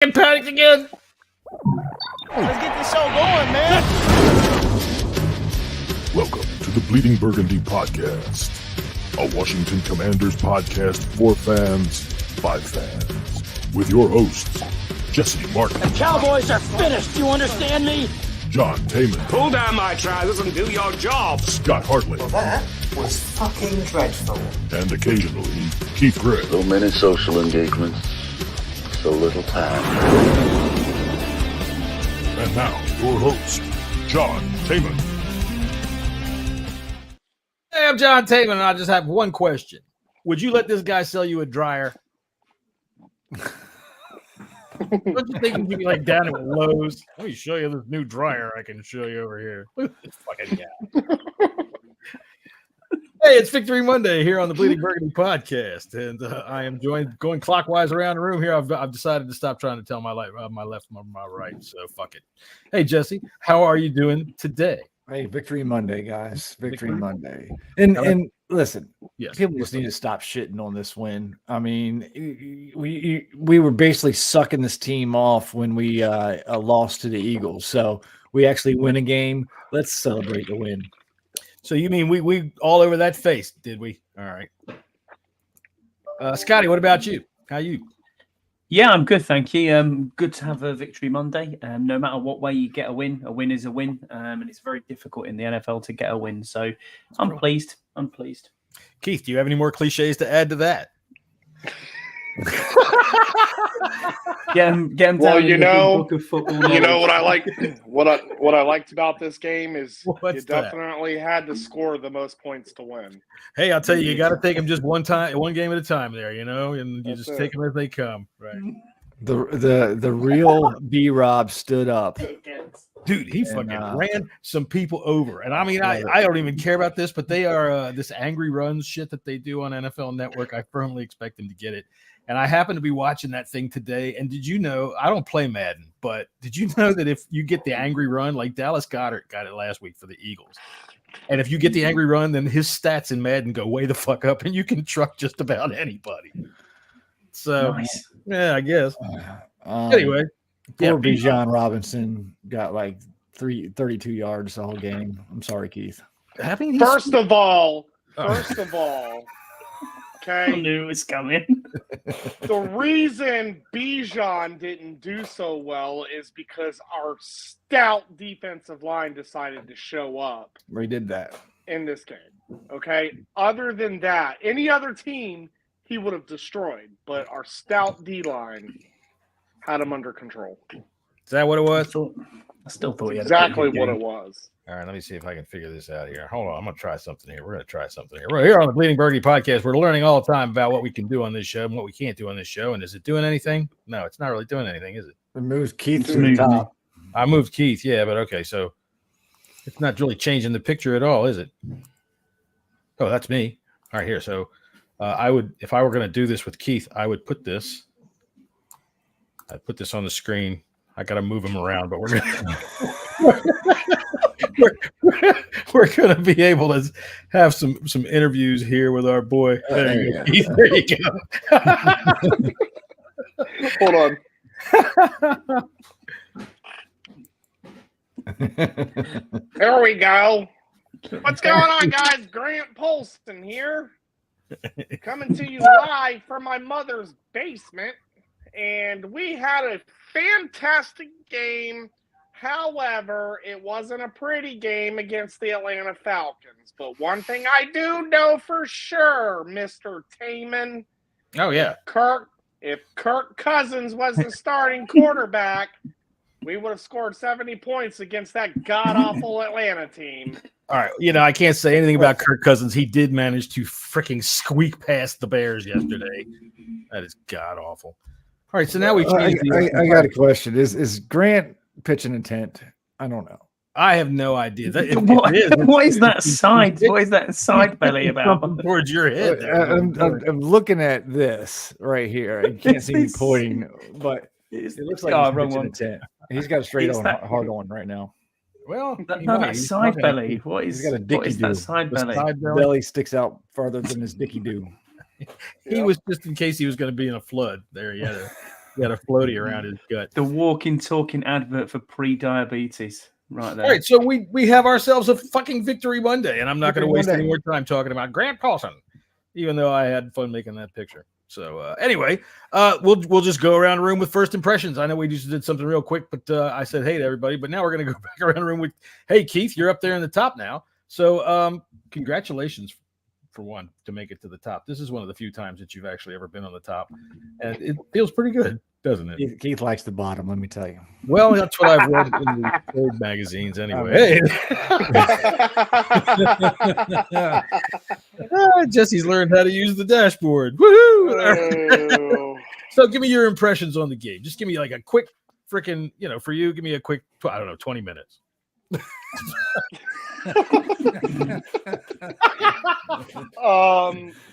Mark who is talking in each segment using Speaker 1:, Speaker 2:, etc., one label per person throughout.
Speaker 1: Get panicked again.
Speaker 2: Let's get this show going, man.
Speaker 3: Welcome to the Bleeding Burgundy podcast, a Washington Commanders podcast for fans by fans, with your hosts, Jessy Martin.
Speaker 2: The Cowboys are finished. You understand me?
Speaker 3: John Taman.
Speaker 4: Pull down my trousers and do your job.
Speaker 3: Scott Hartley.
Speaker 5: That was fucking dreadful.
Speaker 3: And occasionally, Keith Gray.
Speaker 6: So many social engagements, so little time.
Speaker 3: And now, your host, John Taman.
Speaker 1: Hey, I'm John Taman, and I just have one question. Would you let this guy sell you a dryer? Don't you think he'd be like down at Lowe's? Let me show you this new dryer I can show you over here. Look at this fucking guy. Hey, it's Victory Monday here on the Bleeding Burgundy podcast, and I am going clockwise around the room here. I've decided to stop trying to tell my left from my right, so fuck it. Hey, Jesse, how are you doing today?
Speaker 7: Hey, Victory Monday, guys. Victory Monday. And listen,
Speaker 1: yes,
Speaker 7: people just need to stop shitting on this win. I mean, we were basically sucking this team off when we lost to the Eagles. So we actually win a game. Let's celebrate the win.
Speaker 1: So you mean we all over that face, did we? All right. Scotty, what about you? How you?
Speaker 8: Yeah, I'm good, thank you. Good to have a Victory Monday. No matter what way you get a win is a win, and it's very difficult in the NFL to get a win. So I'm pleased.
Speaker 1: Keith, do you have any more cliches to add to that?
Speaker 8: Get him down.
Speaker 4: Well, you know
Speaker 8: book of football
Speaker 4: you know what I like. What I liked about this game is
Speaker 1: What's
Speaker 4: you
Speaker 1: that?
Speaker 4: definitely had to score the most points to win.
Speaker 1: Hey, I'll tell you, you got to take them just one game at a time there, you know, and you
Speaker 4: That's
Speaker 1: just
Speaker 4: it.
Speaker 1: take them as they come, right?
Speaker 7: The real B-Rob stood up.
Speaker 1: Dude, he fucking ran some people over. And I mean, I don't even care about this, but they are this angry runs shit that they do on NFL Network. I firmly expect them to get it. And I happen to be watching that thing today. And did you know, I don't play Madden, but did you know that if you get the angry run, like Dallas Goedert got it last week for the Eagles, and if you get the angry run, then his stats in Madden go way the fuck up and you can truck just about anybody. So,
Speaker 8: Nice.
Speaker 1: yeah, I guess. Anyway.
Speaker 7: Poor Bijan Robinson got like 32 yards the whole game. I'm sorry, Keith.
Speaker 4: First of all,
Speaker 8: I
Speaker 4: okay,
Speaker 8: knew it was coming.
Speaker 4: the reason Bijan didn't do so well is because our stout defensive line decided to show up
Speaker 7: We did that.
Speaker 4: in this game. Okay, other than that, any other team he would have destroyed, but our stout D line had him under control.
Speaker 1: Is that what it was?
Speaker 8: I still thought he had
Speaker 4: Exactly
Speaker 8: a pretty
Speaker 4: what
Speaker 8: good
Speaker 4: it
Speaker 8: game.
Speaker 4: was.
Speaker 1: All right, let me see if I can figure this out here. Hold on, I'm going to try something here. We're going to try something here. We're here on the Bleeding Burgundy podcast. We're learning all the time about what we can do on this show and what we can't do on this show. And is it doing anything? No, it's not really doing anything, is it?
Speaker 7: It moves Keith to the top.
Speaker 1: I moved Keith, yeah, but okay, so it's not really changing the picture at all, is it? Oh, that's me. All right, here. So I would, if I were going to do this with Keith, I would put this. I'd put this on the screen. I got to move him around, but we're going we're going to be able to have some interviews here with our boy. There you go. Keith. There you go.
Speaker 4: Hold on. There we go. What's going on, guys? Grant Polston here, coming to you live from my mother's basement. And we had a fantastic game. However, it wasn't a pretty game against the Atlanta Falcons. But one thing I do know for sure, Mr. Taman,
Speaker 1: Oh, yeah.
Speaker 4: if Kirk Cousins was the starting quarterback, we would have scored 70 points against that god-awful Atlanta team.
Speaker 1: All right, you know, I can't say anything about Kirk Cousins. He did manage to freaking squeak past the Bears yesterday. That is god-awful. All right, so now we changed
Speaker 7: I got a question. Is Grant pitching intent? I don't know.
Speaker 1: I have no idea.
Speaker 8: What is that side? What is that side belly about?
Speaker 1: Towards your head.
Speaker 7: I'm looking at this right here. You can't see me pointing, but it looks like he's pitching intent. He's got a straight on, hard on right now.
Speaker 1: Well,
Speaker 8: that side belly. What is,
Speaker 7: he's got a dicky
Speaker 8: what is
Speaker 7: do.
Speaker 8: that side belly?
Speaker 7: Belly sticks out farther than his dicky do.
Speaker 1: He was just in case he was going to be in a flood. There, he had He had a floaty around his gut.
Speaker 8: The walking, talking advert for pre-diabetes, right there.
Speaker 1: All right, so we have ourselves a fucking Victory Monday, and I'm not going to waste any more time talking about Grant Paulson, even though I had fun making that picture. So anyway, we'll just go around the room with first impressions. I know we just did something real quick, but I said hey to everybody. But now we're going to go back around the room with, hey, Keith, you're up there in the top now. So congratulations, for one, to make it to the top. This is one of the few times that you've actually ever been on the top, and it feels pretty good, doesn't it?
Speaker 7: Keith likes the bottom, let me tell you.
Speaker 1: Well, that's what I've read in the trade magazines anyway. Hey. Jesse's learned how to use the dashboard. Woohoo! So give me your impressions on the game. Just give me like a quick freaking, for you, give me a quick, 20 minutes.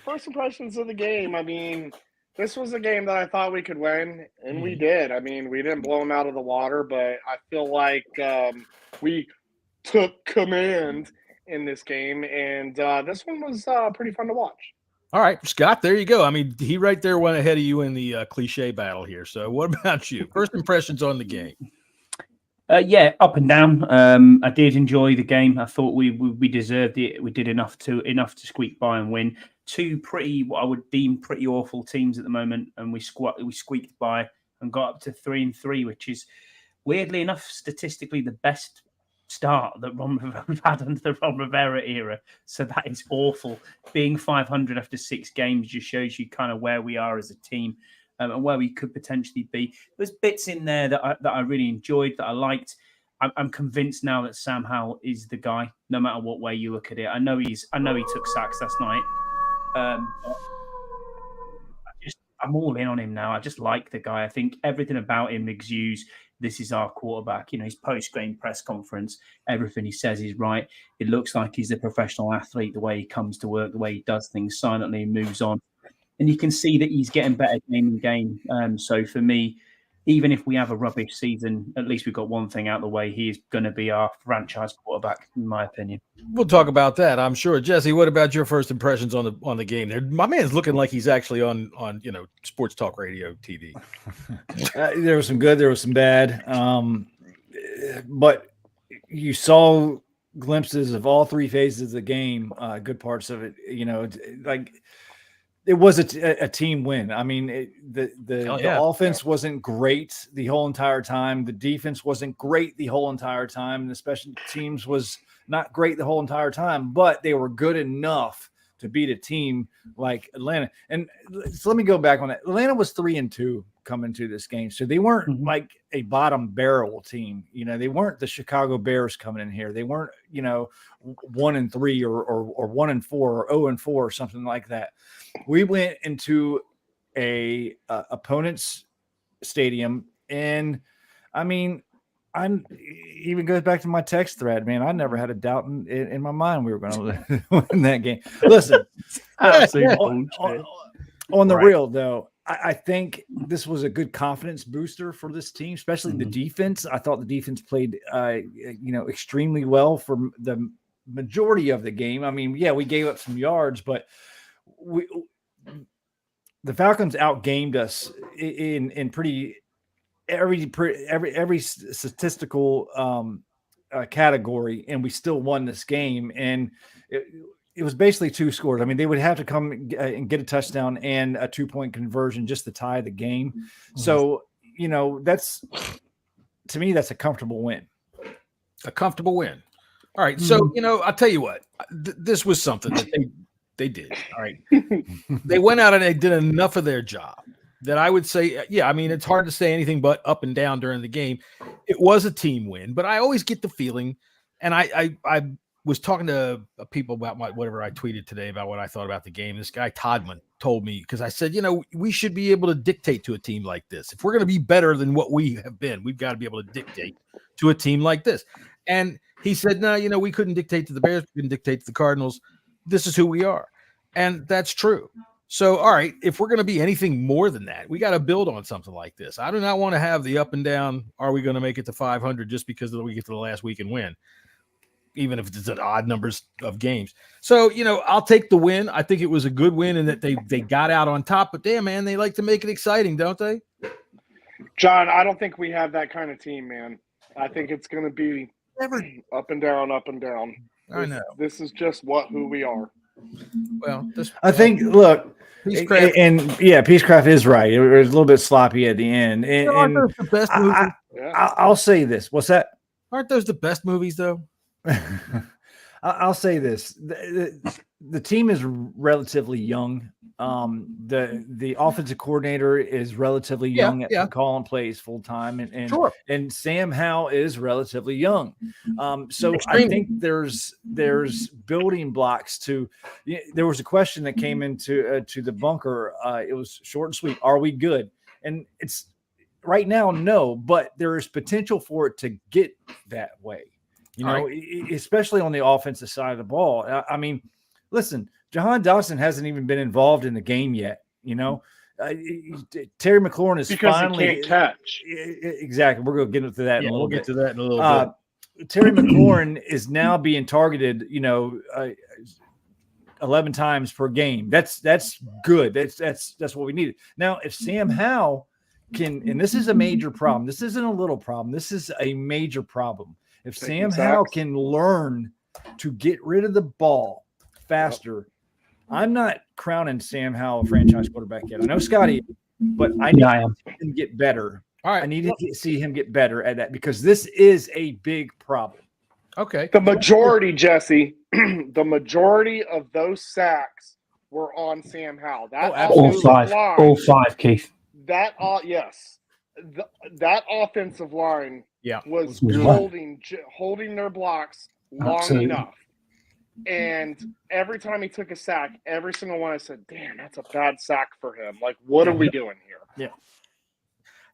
Speaker 4: First impressions of the game. I mean, this was a game that I thought we could win, and we did. I mean, we didn't blow them out of the water, but I feel like we took command in this game, and this one was pretty fun to watch.
Speaker 1: All right, Scott, there you go. I mean, he right there went ahead of you in the cliche battle here. So what about you? First impressions on the game?
Speaker 8: Yeah, up and down. I did enjoy the game. I thought we deserved it. We did enough to squeak by and win. Two what I would deem pretty awful teams at the moment, and we squeaked by and got up to 3-3, which is weirdly enough statistically the best start that we've had under the Ron Rivera era. So that is awful. Being 500 after 6 games just shows you kind of where we are as a team. And where we could potentially be. There's bits in there that I really enjoyed, that I liked. I'm convinced now that Sam Howell is the guy, no matter what way you look at it. I know he took sacks last night. I'm all in on him now. I just like the guy. I think everything about him exudes, this is our quarterback. His post-game press conference, everything he says is right. It looks like he's a professional athlete, the way he comes to work, the way he does things silently and moves on. And you can see that he's getting better game in game. So for me, even if we have a rubbish season, at least we've got one thing out of the way. He is going to be our franchise quarterback, in my opinion.
Speaker 1: We'll talk about that, I'm sure. Jesse, what about your first impressions on the game? There, my man's looking like he's actually on sports talk radio TV.
Speaker 7: There was some good, there was some bad, but you saw glimpses of all 3 phases of the game. Good parts of it, It was a team win. I mean, the offense wasn't great the whole entire time. The defense wasn't great the whole entire time. And the special teams was not great the whole entire time, but they were good enough to beat a team like Atlanta. And so let me go back on that. Atlanta was 3-2 coming to this game. So they weren't like a bottom barrel team. They weren't the Chicago Bears coming in here. They weren't, 1-3 or 1-4 or 0-4 or something like that. We went into a opponent's stadium, and I mean, even goes back to my text thread, man. I never had a doubt in my mind we were going to win that game. Listen, on the real though, I think this was a good confidence booster for this team, especially the defense. I thought the defense played, extremely well for the majority of the game. I mean, yeah, we gave up some yards, but the Falcons outgamed us in pretty every statistical category, and we still won this game. And it was basically 2 scores. I mean, they would have to come and get a touchdown and a 2-point conversion just to tie the game. So, that's, to me, that's a comfortable win.
Speaker 1: A comfortable win. All right. So, I'll tell you what, this was something that they did. All right. They went out and they did enough of their job that I would say, yeah, I mean, it's hard to say anything but up and down during the game. It was a team win, but I always get the feeling, and I was talking to people about whatever I tweeted today about what I thought about the game. This guy, Todman, told me, because I said, we should be able to dictate to a team like this. If we're going to be better than what we have been, we've got to be able to dictate to a team like this. And he said, no, we couldn't dictate to the Bears. We couldn't dictate to the Cardinals. This is who we are. And that's true. So, all right, if we're going to be anything more than that, we got to build on something like this. I do not want to have the up and down, are we going to make it to 500 just because we get to the last week and win, even if it's an odd numbers of games. So, I'll take the win. I think it was a good win and that they got out on top. But, damn, man, they like to make it exciting, don't they?
Speaker 4: John, I don't think we have that kind of team, man. I think it's going to be up and down, up and down.
Speaker 1: I know.
Speaker 4: This is just who we are.
Speaker 1: Well,
Speaker 7: I think, look,
Speaker 1: Peacecraft,
Speaker 7: Peacecraft is right. It was a little bit sloppy at the end.
Speaker 1: aren't those the best movies?
Speaker 7: I'll say this. What's that?
Speaker 1: Aren't those the best movies, though?
Speaker 7: I'll say this. The team is relatively young. The offensive coordinator is relatively young at calling plays full time, and Sam Howell is relatively young. So I think there's building blocks to. There was a question that came into to the bunker. It was short and sweet. Are we good? And it's right now, no, but there is potential for it to get that way. Especially on the offensive side of the ball. I mean, listen, Jahan Dotson hasn't even been involved in the game yet. Terry McLaurin is
Speaker 4: because
Speaker 7: finally
Speaker 4: he can't catch.
Speaker 7: Exactly. We're going to get into that in a little bit.
Speaker 1: We'll get to that in a little bit.
Speaker 7: Terry McLaurin is now being targeted, 11 times per game. That's good. That's what we needed. Now, if Sam Howell can, and this is a major problem. This isn't a little problem. This is a major problem. If Sam Howell can learn to get rid of the ball faster, I'm not crowning Sam Howell a franchise quarterback yet. I know Scotty, but I need him to get better.
Speaker 1: All right.
Speaker 7: I need to see him get better at that because this is a big problem.
Speaker 1: Okay.
Speaker 4: The majority, Jesse, the majority of those sacks were on Sam Howell.
Speaker 8: All five, Keith.
Speaker 4: That offensive line was holding their blocks long enough. And every time he took a sack, every single one, I said, damn, that's a bad sack for him. Like, what are we doing here?
Speaker 7: Yeah.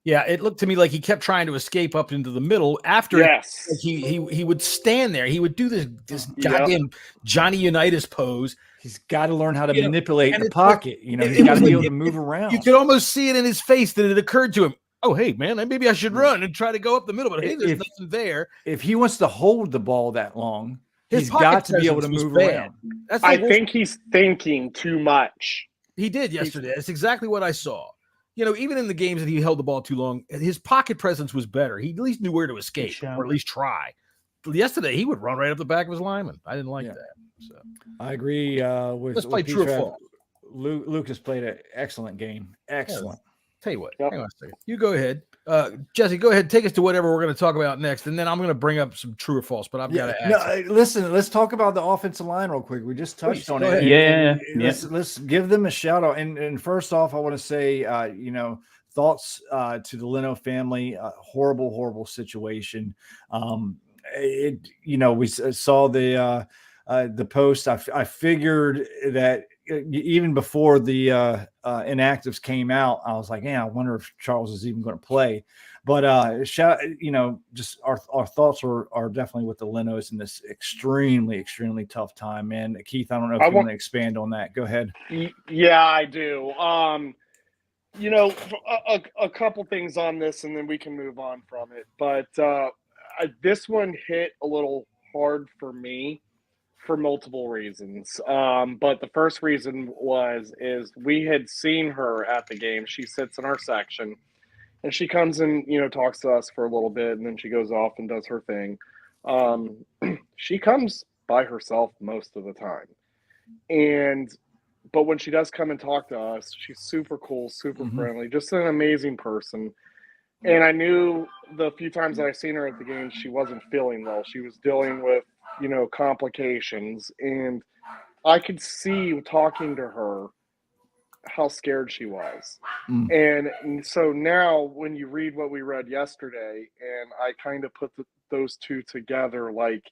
Speaker 1: Yeah, it looked to me like he kept trying to escape up into the middle. After he would stand there. He would do this goddamn Johnny Unitas pose.
Speaker 7: He's got to learn how to manipulate the pocket. He's got to be able to move around.
Speaker 1: You could almost see it in his face that it occurred to him. Oh, hey, man, maybe I should run and try to go up the middle. But hey, there's nothing there.
Speaker 7: If he wants to hold the ball that long, he's got to be able to move around.
Speaker 4: I think he's thinking too much.
Speaker 1: He did yesterday. That's exactly what I saw. Even in the games that he held the ball too long, his pocket presence was better. He at least knew where to escape or at least try. Yesterday, he would run right up the back of his lineman. I didn't like that. So
Speaker 7: I agree with
Speaker 1: Let's play true or false.
Speaker 7: Lucas played an excellent game. Excellent.
Speaker 1: Tell you what, hang on a second. You go ahead. Jesse, go ahead. Take us to whatever we're going to talk about next, and then I'm going to bring up some true or false, but I've got to ask.
Speaker 7: Listen, let's talk about the offensive line real quick. We just touched on it. Let's give them a shout out. And first off, I want to say, thoughts to the Leno family. Horrible, horrible situation. We saw the post. I figured that even before the inactives came out, I was like, I wonder if Charles is even going to play. But just our thoughts are definitely with the Lenos in this extremely, extremely tough time, man. Keith, I don't know if you want to expand on that. Go ahead.
Speaker 4: Yeah, I do. A couple things on this, and then we can move on from it. But this one hit a little hard for me for multiple reasons. But the first reason is we had seen her at the game. She sits in our section, and she comes and, talks to us for a little bit, and then she goes off and does her thing. She comes by herself most of the time. But when she does come and talk to us, she's super cool, super friendly, just an amazing person. And I knew the few times that I've seen her at the game, she wasn't feeling well. She was dealing with, complications. And I could see talking to her how scared she was. And so now when you read what we read yesterday, and I kind of put those two together, like,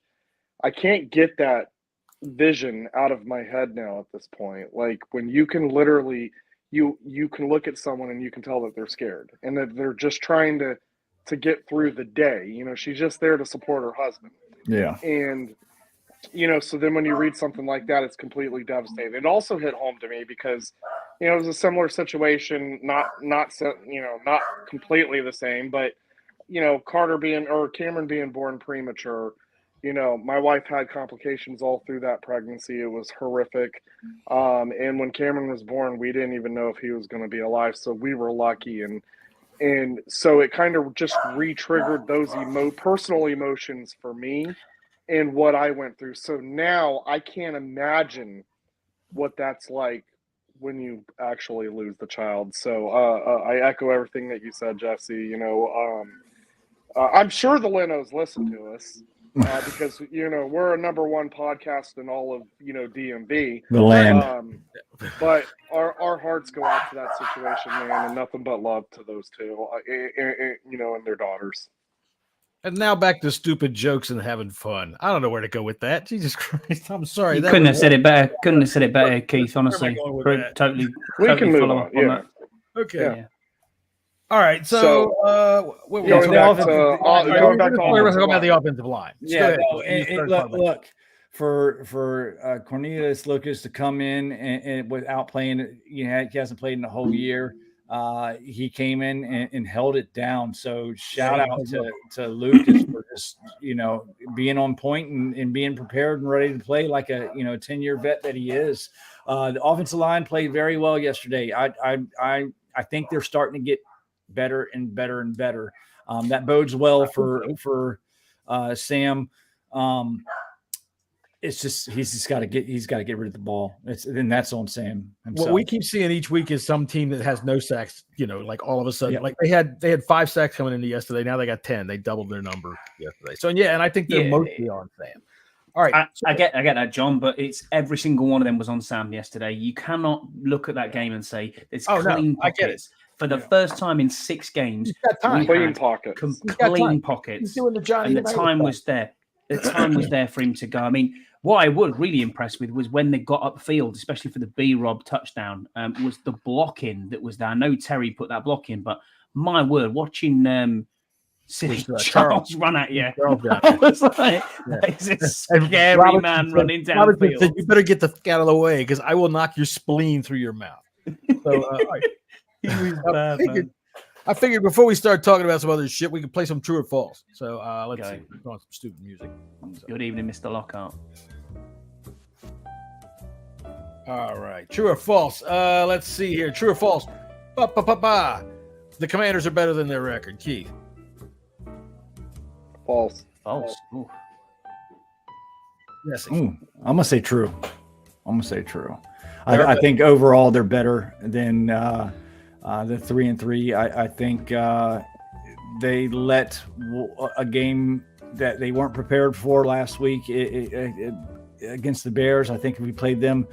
Speaker 4: I can't get that vision out of my head now at this point. Like, when you can literally you can look at someone and you can tell that they're scared and that they're just trying to get through the day. She's just there to support her husband.
Speaker 7: Yeah.
Speaker 4: And so then when you read something like that, it's completely devastating. It also hit home to me because it was a similar situation, not completely the same, but Cameron being born premature. My wife had complications all through that pregnancy. It was horrific. And when Cameron was born, we didn't even know if he was going to be alive. So we were lucky. And And so it kind of just re-triggered those personal emotions for me and what I went through. So now I can't imagine what that's like when you actually lose the child. So I echo everything that you said, Jesse. I'm sure the Lenos listen to us because we're a #1 podcast in all of DMV.
Speaker 7: The land.
Speaker 4: But our hearts go out to that situation, man, and nothing but love to those two, and their daughters.
Speaker 1: And now back to stupid jokes and having fun. I don't know where to go with that. Jesus Christ, I'm sorry.
Speaker 8: You couldn't have said it better. Couldn't have said it better, Keith. Honestly, totally.
Speaker 4: We can move
Speaker 8: follow
Speaker 4: on.
Speaker 8: up
Speaker 4: Yeah.
Speaker 8: that.
Speaker 1: Okay.
Speaker 8: Yeah.
Speaker 1: All right. So
Speaker 4: going back to
Speaker 1: talking about the offensive line.
Speaker 7: Yeah. Look. For Cornelius Lucas to come in and without playing, he hasn't played in a whole year. He came in and held it down. So shout out to Lucas for just being on point and being prepared and ready to play like a 10-year vet that he is. The offensive line played very well yesterday. I think they're starting to get better and better and better. That bodes well for Sam. It's just he's got to get rid of the ball. And that's on Sam himself.
Speaker 1: What we keep seeing each week is some team that has no sacks. Like all of a sudden, like they had 5 sacks coming into yesterday. Now they got 10. They doubled their number yesterday. So and I think they're mostly on Sam. All right,
Speaker 8: I get that, John, but it's every single one of them was on Sam yesterday. You cannot look at that game and say it's clean pockets.
Speaker 1: I get it.
Speaker 8: For the first time in 6 games,
Speaker 4: clean pockets.
Speaker 8: Clean pockets. And the time was there. The time was there for him to go. I mean, what I was really impressed with was when they got upfield, especially for the B-Rob touchdown, was the blocking that was there. I know Terry put that block in, but my word, watching Charles run at you, I was like, it's a scary man running downfield.
Speaker 1: You better get the fuck out of the way because I will knock your spleen through your mouth. So, all right. I figured before we start talking about some other shit, we could play some true or false. So let's see. We're going some stupid music. So.
Speaker 8: Good evening, Mr. Lockhart.
Speaker 1: All right. True or false? Let's see here. True or false? The Commanders are better than their record. Keith.
Speaker 4: False.
Speaker 8: False. Ooh.
Speaker 1: Yes.
Speaker 7: I'm gonna say true. I think overall they're better than the 3-3. I think they let a game that they weren't prepared for last week against the Bears. I think if we played them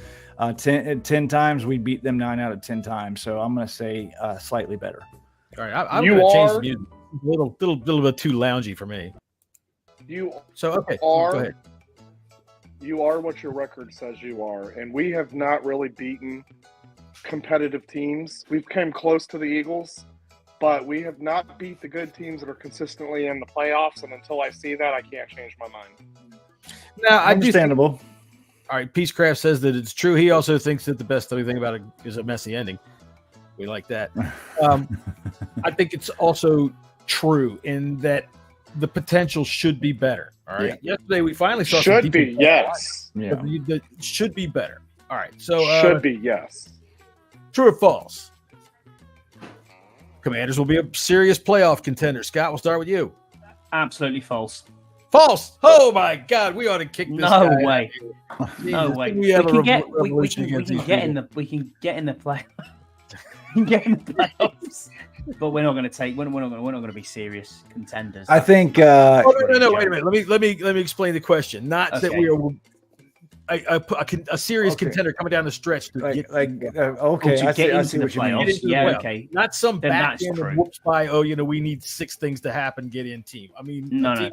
Speaker 7: 10 times, we'd beat them 9 out of 10 times. So I'm going to say slightly better.
Speaker 1: All right, I'm going to change the music. A little bit too loungy for me. Go ahead.
Speaker 4: You are what your record says you are, and we have not really beaten competitive teams. We've came close to the Eagles, but we have not beat the good teams that are consistently in the playoffs, and until I see that, I can't change my mind.
Speaker 1: Now,
Speaker 7: understandable.
Speaker 1: All right, Peacecraft says that it's true. He also thinks that the best thing about it is a messy ending. We like that. I think it's also true in that the potential should be better. All right. Yeah. Yesterday we finally saw
Speaker 4: should be yes.
Speaker 1: Yeah. That should be better. All right. So
Speaker 4: should be yes.
Speaker 1: True or false? Commanders will be a serious playoff contender. Scott, we'll start with you.
Speaker 8: Absolutely false.
Speaker 1: False. Oh my God, we ought to kick this.
Speaker 8: No
Speaker 1: guy
Speaker 8: way. No way. We can get in the play. We can get in the playoffs. But we're not going to be serious contenders.
Speaker 7: I think.
Speaker 1: No. Wait a minute. Let me explain the question. Not that we are a serious contender coming down the stretch. To
Speaker 7: I see what you mean.
Speaker 8: Yeah, okay.
Speaker 1: Not some back end of whoops by. We need 6 things to happen. Get in team. I mean,
Speaker 8: no.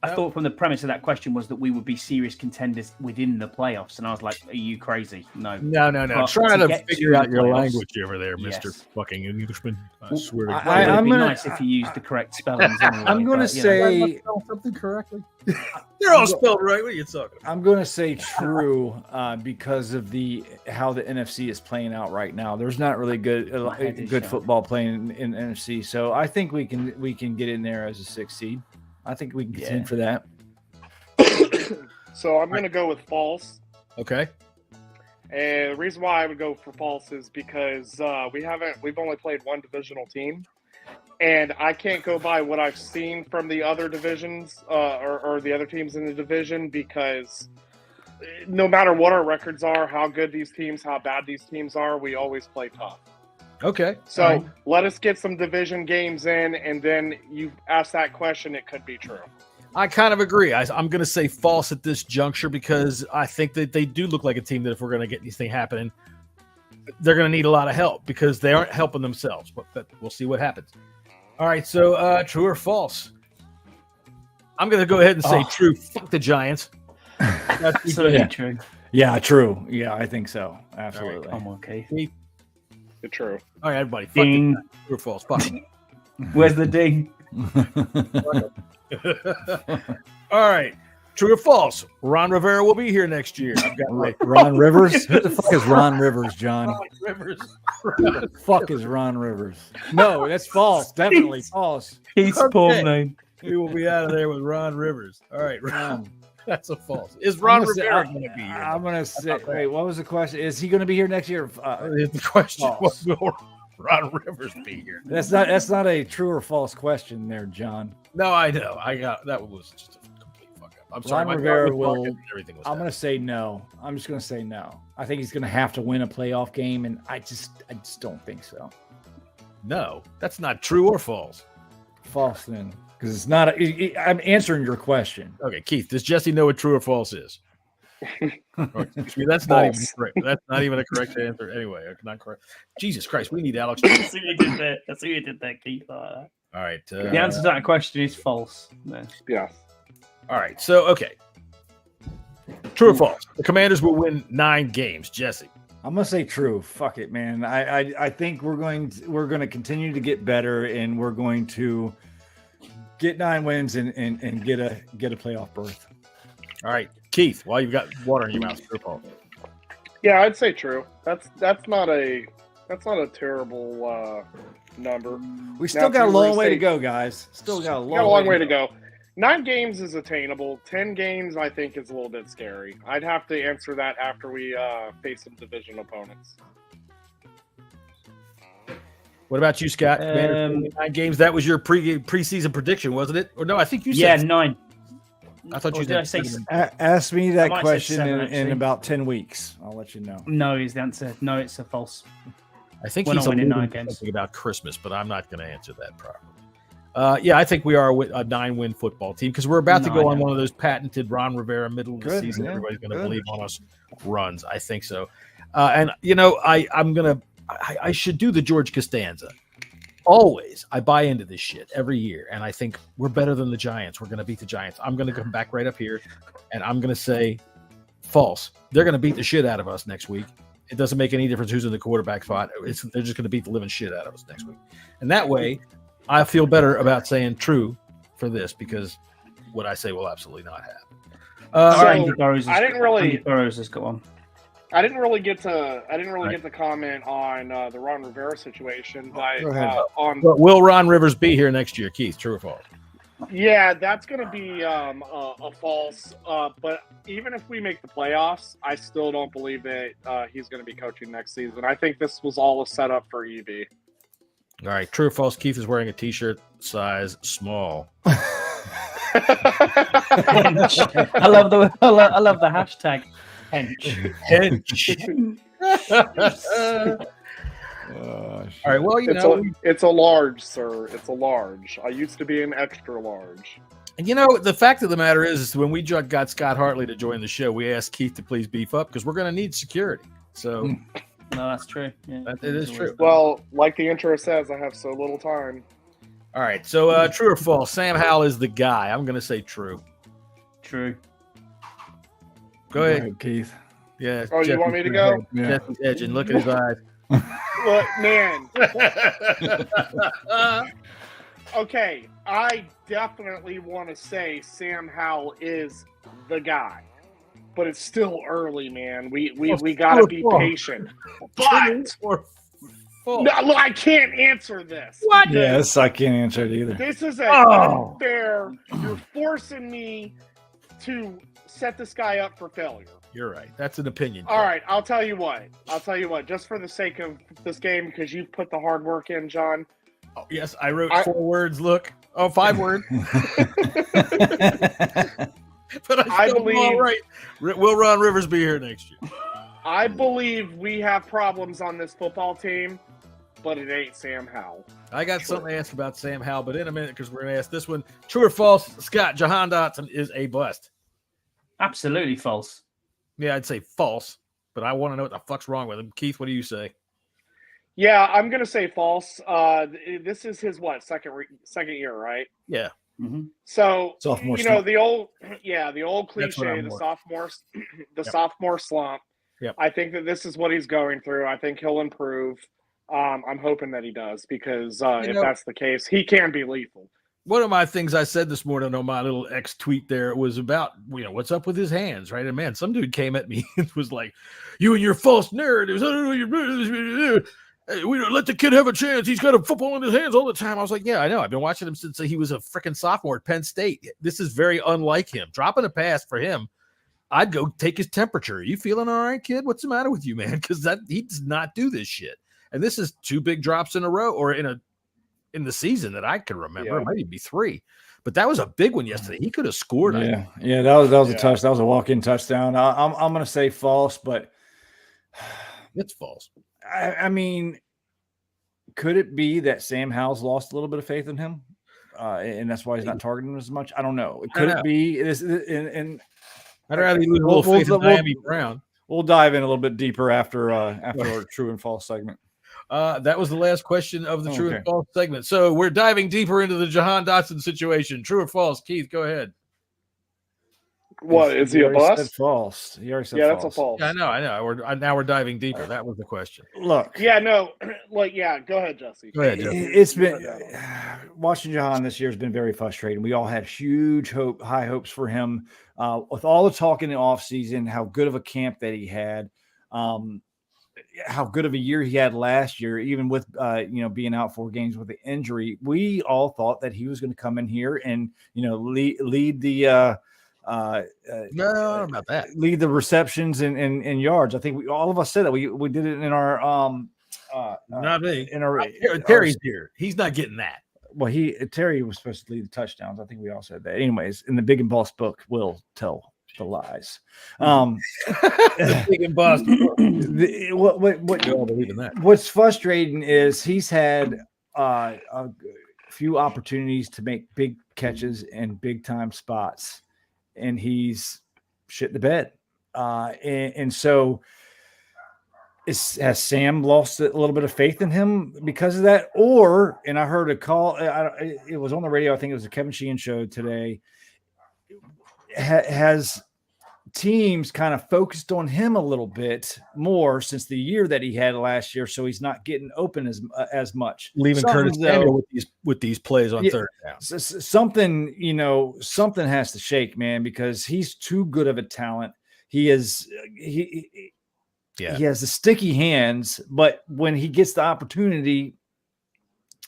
Speaker 8: I thought from the premise of that question was that we would be serious contenders within the playoffs, and I was like, "Are you crazy?" No.
Speaker 1: But trying to figure out your language over there, Mister Fucking Englishman. I swear to God.
Speaker 8: It would be nice if you used the correct spellings. Anyway,
Speaker 7: I'm going to say
Speaker 1: something correctly. They're all spelled right. What are you talking about?
Speaker 7: I'm going to say true because of how the NFC is playing out right now. There's not really good football playing in the NFC, so I think we can get in there as a 6th seed. I think we can contend for that.
Speaker 4: So I'm going to go with false.
Speaker 1: Okay.
Speaker 4: And the reason why I would go for false is because we've only played one divisional team, And I can't go by what I've seen from the other divisions or the other teams in the division, because no matter what our records are, how good these teams, how bad these teams are, we always play tough.
Speaker 1: Okay.
Speaker 4: So let us get some division games in, and then you ask that question, it could be true.
Speaker 1: I kind of agree. I'm going to say false at this juncture, because I think that they do look like a team that if we're going to get anything happening, they're going to need a lot of help, because they aren't helping themselves. But we'll see what happens. All right, so true or false? I'm going to go ahead and say true. Fuck the Giants. That's
Speaker 8: absolutely true.
Speaker 7: Yeah, true. Yeah, I think so. Absolutely.
Speaker 8: Come on, Keith.
Speaker 4: It's true.
Speaker 1: All right, everybody. Fuck
Speaker 8: Ding.
Speaker 1: true or false? Fuck.
Speaker 8: Where's the ding?
Speaker 1: All right. True or false? Ron Rivera will be here next year. I've got
Speaker 7: Ron Rivers? Who the fuck is Ron Rivers, John?
Speaker 1: Ron Rivers.
Speaker 7: Who the fuck is Ron Rivers? No, that's false. Definitely false.
Speaker 8: Keith's poor name.
Speaker 1: We will be out of there with Ron Rivers. All right, Ron. That's a false. Is Ron Rivera going to be here?
Speaker 7: I'm going to say, wait, what was the question? Is he going to be here next year?
Speaker 1: The question was, will Ron Rivers be here?
Speaker 7: That's not a true or false question there, John.
Speaker 1: No, I know. That was just a complete fuck up. I'm sorry.
Speaker 7: Ron Rivera will.
Speaker 1: I'm
Speaker 7: going to say no. I'm just going to say no. I think he's going to have to win a playoff game, and I just don't think so.
Speaker 1: No, that's not true or false.
Speaker 7: False then. Because it's not. I'm answering your question.
Speaker 1: Okay, Keith, does Jesse know what true or false is? That's not even correct. That's not even a correct answer. Anyway, not correct. Jesus Christ, we need Alex.
Speaker 8: That's who you did that. That's who you did that, Keith. All
Speaker 1: right.
Speaker 8: The answer to that question is false. No.
Speaker 4: Yeah.
Speaker 1: All right. So, okay. True or false? The Commanders will win 9 games. Jesse.
Speaker 7: I'm gonna say true. Fuck it, man. I think we're going to continue to get better, and we're going to get 9 wins and get a playoff berth.
Speaker 1: All right, Keith. While you've got water in your mouth, true or false?
Speaker 4: Yeah, I'd say true. That's not a terrible number.
Speaker 7: We still got a long way to go, guys. Still got a long
Speaker 4: way to go. 9 games is attainable. 10 games, I think, is a little bit scary. I'd have to answer that after we face some division opponents.
Speaker 1: What about you, Scott? 9 games. That was your preseason prediction, wasn't it? Or no, I think you said
Speaker 8: 9.
Speaker 1: I thought you
Speaker 8: did.
Speaker 7: Ask me that question 7, in about 10 weeks. I'll let you know.
Speaker 8: No is the answer. No, it's a false.
Speaker 1: I think
Speaker 8: we're
Speaker 1: he's
Speaker 8: not winning 9 games.
Speaker 1: Something about Christmas, but I'm not going to answer that properly. Yeah, I think we are a 9-win football team, because we're about to go on one of those patented Ron Rivera middle of the season. Everybody's going to believe on us runs. I think so. And I should do the George Costanza. Always, I buy into this shit every year, and I think we're better than the Giants. We're going to beat the Giants. I'm going to come back right up here, and I'm going to say false. They're going to beat the shit out of us next week. It doesn't make any difference who's in the quarterback spot. They're just going to beat the living shit out of us next week. And that way, I feel better about saying true for this, because what I say will absolutely not happen.
Speaker 4: I didn't really get to comment on the Ron Rivera situation, but
Speaker 1: will Ron Rivers be here next year, Keith? True or false?
Speaker 4: Yeah, that's going to be a false. But even if we make the playoffs, I still don't believe that he's going to be coaching next season. I think this was all a setup for EB.
Speaker 1: All right, true or false? Keith is wearing a T-shirt size small.
Speaker 8: I love the hashtag hench.
Speaker 1: All right, well,
Speaker 4: it's a large, sir. It's a large. I used to be an extra large.
Speaker 1: And the fact of the matter is when we got Scott Hartley to join the show, we asked Keith to please beef up, because we're going to need security. So.
Speaker 8: No, that's true. Yeah.
Speaker 1: It is true.
Speaker 4: Well, like the intro says, I have so little time.
Speaker 1: All right. So, true or false? Sam Howell is the guy. I'm going to say true.
Speaker 8: True.
Speaker 1: Go ahead,
Speaker 7: Keith.
Speaker 1: Yeah.
Speaker 4: Oh, you want me to go?
Speaker 1: Yeah. Jesse's edging. Look at his eyes.
Speaker 4: Look, man. Okay, I definitely want to say Sam Howell is the guy. But it's still early, man. We got to be patient. But no, I can't answer this.
Speaker 8: What?
Speaker 7: Yes, I can't answer it either.
Speaker 4: This is unfair. You're forcing me to set this guy up for failure.
Speaker 1: You're right. That's an opinion.
Speaker 4: All right, I'll tell you what. Just for the sake of this game, because you've put the hard work in, John,
Speaker 1: Oh, yes, I wrote 4 words. Look, 5 words. But I believe all right. Will Ron Rivers be here next year?
Speaker 4: I believe we have problems on this football team, but it ain't Sam Howell.
Speaker 1: I got something to ask about Sam Howell, but in a minute, because we're going to ask this one. True or false, Scott, Jahan Dotson is a bust?
Speaker 8: Absolutely false.
Speaker 1: Yeah, I'd say false, but I want to know what the fuck's wrong with him. Keith, what do you say?
Speaker 4: Yeah, I'm going to say false. This is his, second year, right?
Speaker 1: Yeah.
Speaker 8: Mm-hmm.
Speaker 4: So,
Speaker 7: Sophomore
Speaker 4: you know,
Speaker 7: slump.
Speaker 4: the old cliche, the sophomore slump.
Speaker 1: Yep.
Speaker 4: I think that this is what he's going through. I think he'll improve. I'm hoping that he does because if that's the case, he can be lethal.
Speaker 1: One of my things I said this morning on my little X tweet there was about, what's up with his hands, right? And man, some dude came at me and was like, you and your false narratives. We don't let the kid have a chance. He's got a football in his hands all the time. I was like, yeah, I know. I've been watching him since he was a freaking sophomore at Penn State. This is very unlike him. Dropping a pass for him, I'd go take his temperature. Are you feeling all right, kid? What's the matter with you, man? Because he does not do this shit. And this is 2 big drops in a row, or in the season that I can remember. It might even be 3. But that was a big one yesterday. He could have scored.
Speaker 7: Yeah, that was a touch. That was a walk-in touchdown. I'm going to say false, but
Speaker 1: it's false.
Speaker 7: I mean, could it be that Sam Howell's lost a little bit of faith in him, and that's why he's not targeting him as much? I don't know. Could it be? And
Speaker 1: I'd rather lose a little faith in Diami Brown.
Speaker 7: We'll dive in a little bit deeper after our true and false segment.
Speaker 1: That was the last question of the true and false segment. So we're diving deeper into the Jahan Dotson situation. True or false? Keith, go ahead.
Speaker 4: What, is he a bust?
Speaker 7: Said false. He already said
Speaker 4: false.
Speaker 7: That's
Speaker 4: a false.
Speaker 1: Yeah, I know. Now we're diving deeper. That was the question.
Speaker 7: Look.
Speaker 4: Yeah, no. Go ahead, Jesse.
Speaker 1: Go ahead, Jesse.
Speaker 7: It's been watching Jahan this year has been very frustrating. We all had high hopes for him with all the talk in the offseason, how good of a camp that he had, how good of a year he had last year, even with being out 4 games with the injury. We all thought that he was going to come in here and lead the
Speaker 1: no, about that.
Speaker 7: Lead the receptions and yards. I think all of us said that we did it in our
Speaker 1: not me.
Speaker 7: In our
Speaker 1: Terry's here. He's not getting that.
Speaker 7: Well, Terry was supposed to lead the touchdowns. I think we all said that. Anyways, in the Big and Boss book, we'll tell the lies.
Speaker 1: The Big and Boss.
Speaker 7: What
Speaker 1: you all believe in that?
Speaker 7: What's frustrating is he's had a few opportunities to make big catches in big time spots, and he's shit the bed. And so has Sam lost a little bit of faith in him because of that? And I heard a call. It was on the radio. I think it was a Kevin Sheehan show today. Has teams kind of focused on him a little bit more since the year that he had last year, so he's not getting open as much.
Speaker 1: Leaving Curtis Samuel with these plays on third down.
Speaker 7: Something has to shake, man, because he's too good of a talent. He has the sticky hands, but when he gets the opportunity,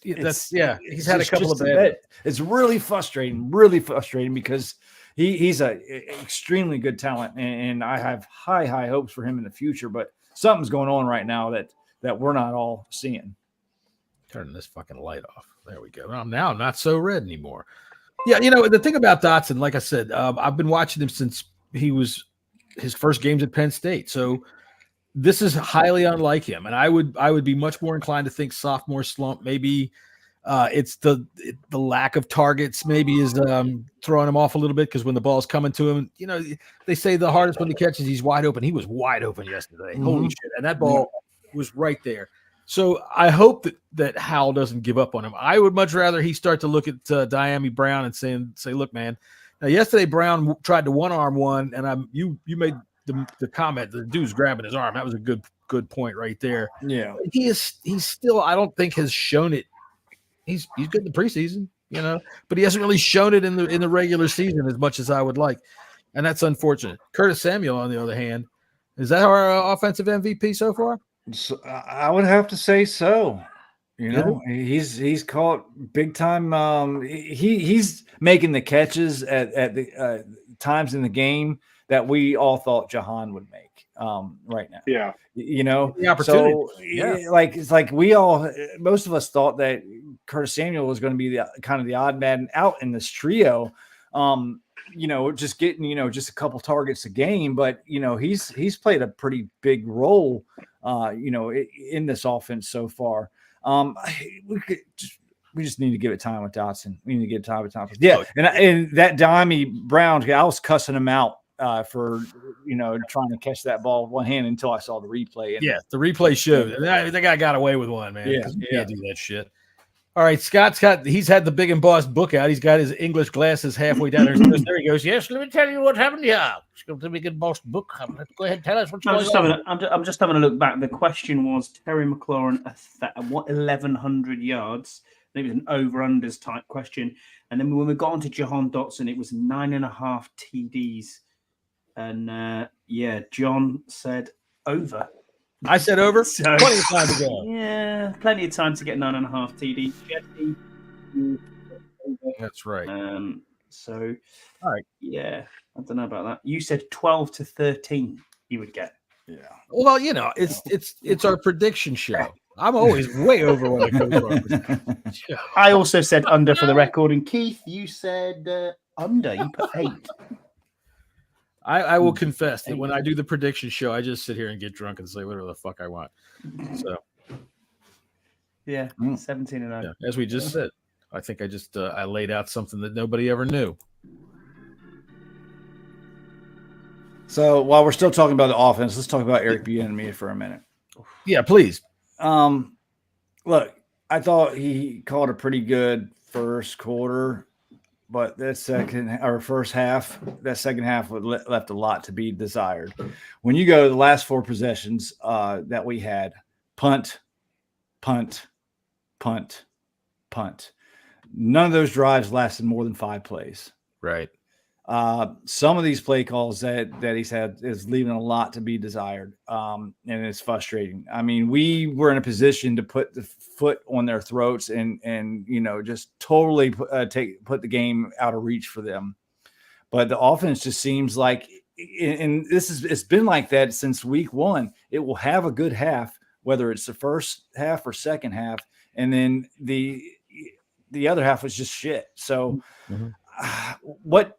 Speaker 1: he's had a couple of bad.
Speaker 7: It's really frustrating because he's a extremely good talent, and I have high hopes for him in the future. But something's going on right now that we're not all seeing.
Speaker 1: Turning this fucking light off. There we go. Now I'm not so red anymore. Yeah, the thing about Dotson, like I said, I've been watching him since he was his first games at Penn State. So this is highly unlike him, and I would be much more inclined to think sophomore slump. Maybe it's the lack of targets. Maybe is throwing him off a little bit because when the ball's coming to him, they say the hardest one to catch is he's wide open. He was wide open yesterday. Mm-hmm. Holy shit! And that ball was right there. So I hope that Howell doesn't give up on him. I would much rather he start to look at Diami Brown and say, look, man. Now yesterday Brown tried to one-arm one, and you made the comment the dude's grabbing his arm. That was a good point right there.
Speaker 7: Yeah,
Speaker 1: he's still, I don't think, has shown it. He's good in the preseason, but he hasn't really shown it in the regular season as much as I would like, and that's unfortunate. Curtis Samuel, on the other hand, is that our offensive MVP so far?
Speaker 7: So, I would have to say so. He's caught big time. He's making the catches at the times in the game that we all thought Jahan would make right now.
Speaker 4: Yeah.
Speaker 1: The opportunity.
Speaker 7: So it's like we all, most of us thought that Curtis Samuel was going to be the kind of the odd man out in this trio. Just getting, just a couple targets a game, but he's played a pretty big role, in this offense so far. We just need to give it time with Dotson. We need to give time with Thompson. Yeah, and that Dimey Brown, I was cussing him out for trying to catch that ball with one hand until I saw the replay.
Speaker 1: And the replay showed that guy got away with one, man.
Speaker 7: Yeah,
Speaker 1: he can't do that shit. All right, he's had the Big and Boss book out. He's got his English glasses halfway down there. There he goes. Yes, let me tell you what happened here. It's got the Big and Boss book. Let's go ahead and tell us what's going on.
Speaker 8: I'm just having a look back. The question was Terry McLaurin, 1,100 yards. I think it was an over-unders type question. And then when we got on to Jahan Dotson, it was 9.5 TDs. And John said over.
Speaker 1: I said over. So, plenty of time to go.
Speaker 8: Yeah, plenty of time to get 9.5 TD. Jessy,
Speaker 1: that's right.
Speaker 8: So,
Speaker 1: all right.
Speaker 8: Yeah, I don't know about that. You said 12 to 13 you would get.
Speaker 1: Yeah. Well, it's our prediction show. I'm always way over when it goes wrong.
Speaker 8: I also said under for the record, and Keith, you said under. You put 8.
Speaker 1: I will confess that when I do the prediction show, I just sit here and get drunk and say whatever the fuck I want. So,
Speaker 8: 17 and 0.
Speaker 1: As we just said, I think I just I laid out something that nobody ever knew.
Speaker 7: So while we're still talking about the offense, let's talk about Eric Bieniemy for a minute.
Speaker 1: Yeah, please.
Speaker 7: Look, I thought he called a pretty good first quarter. But that second half left a lot to be desired. When you go to the last 4 possessions that we had, punt, punt, punt, punt. None of those drives lasted more than 5 plays.
Speaker 1: Right.
Speaker 7: Some of these play calls that he's had is leaving a lot to be desired, and it's frustrating. I mean, we were in a position to put the foot on their throats and just totally put the game out of reach for them. But the offense just seems like, and it's been like that since week 1. It will have a good half, whether it's the first half or second half, and then the other half was just shit. So, what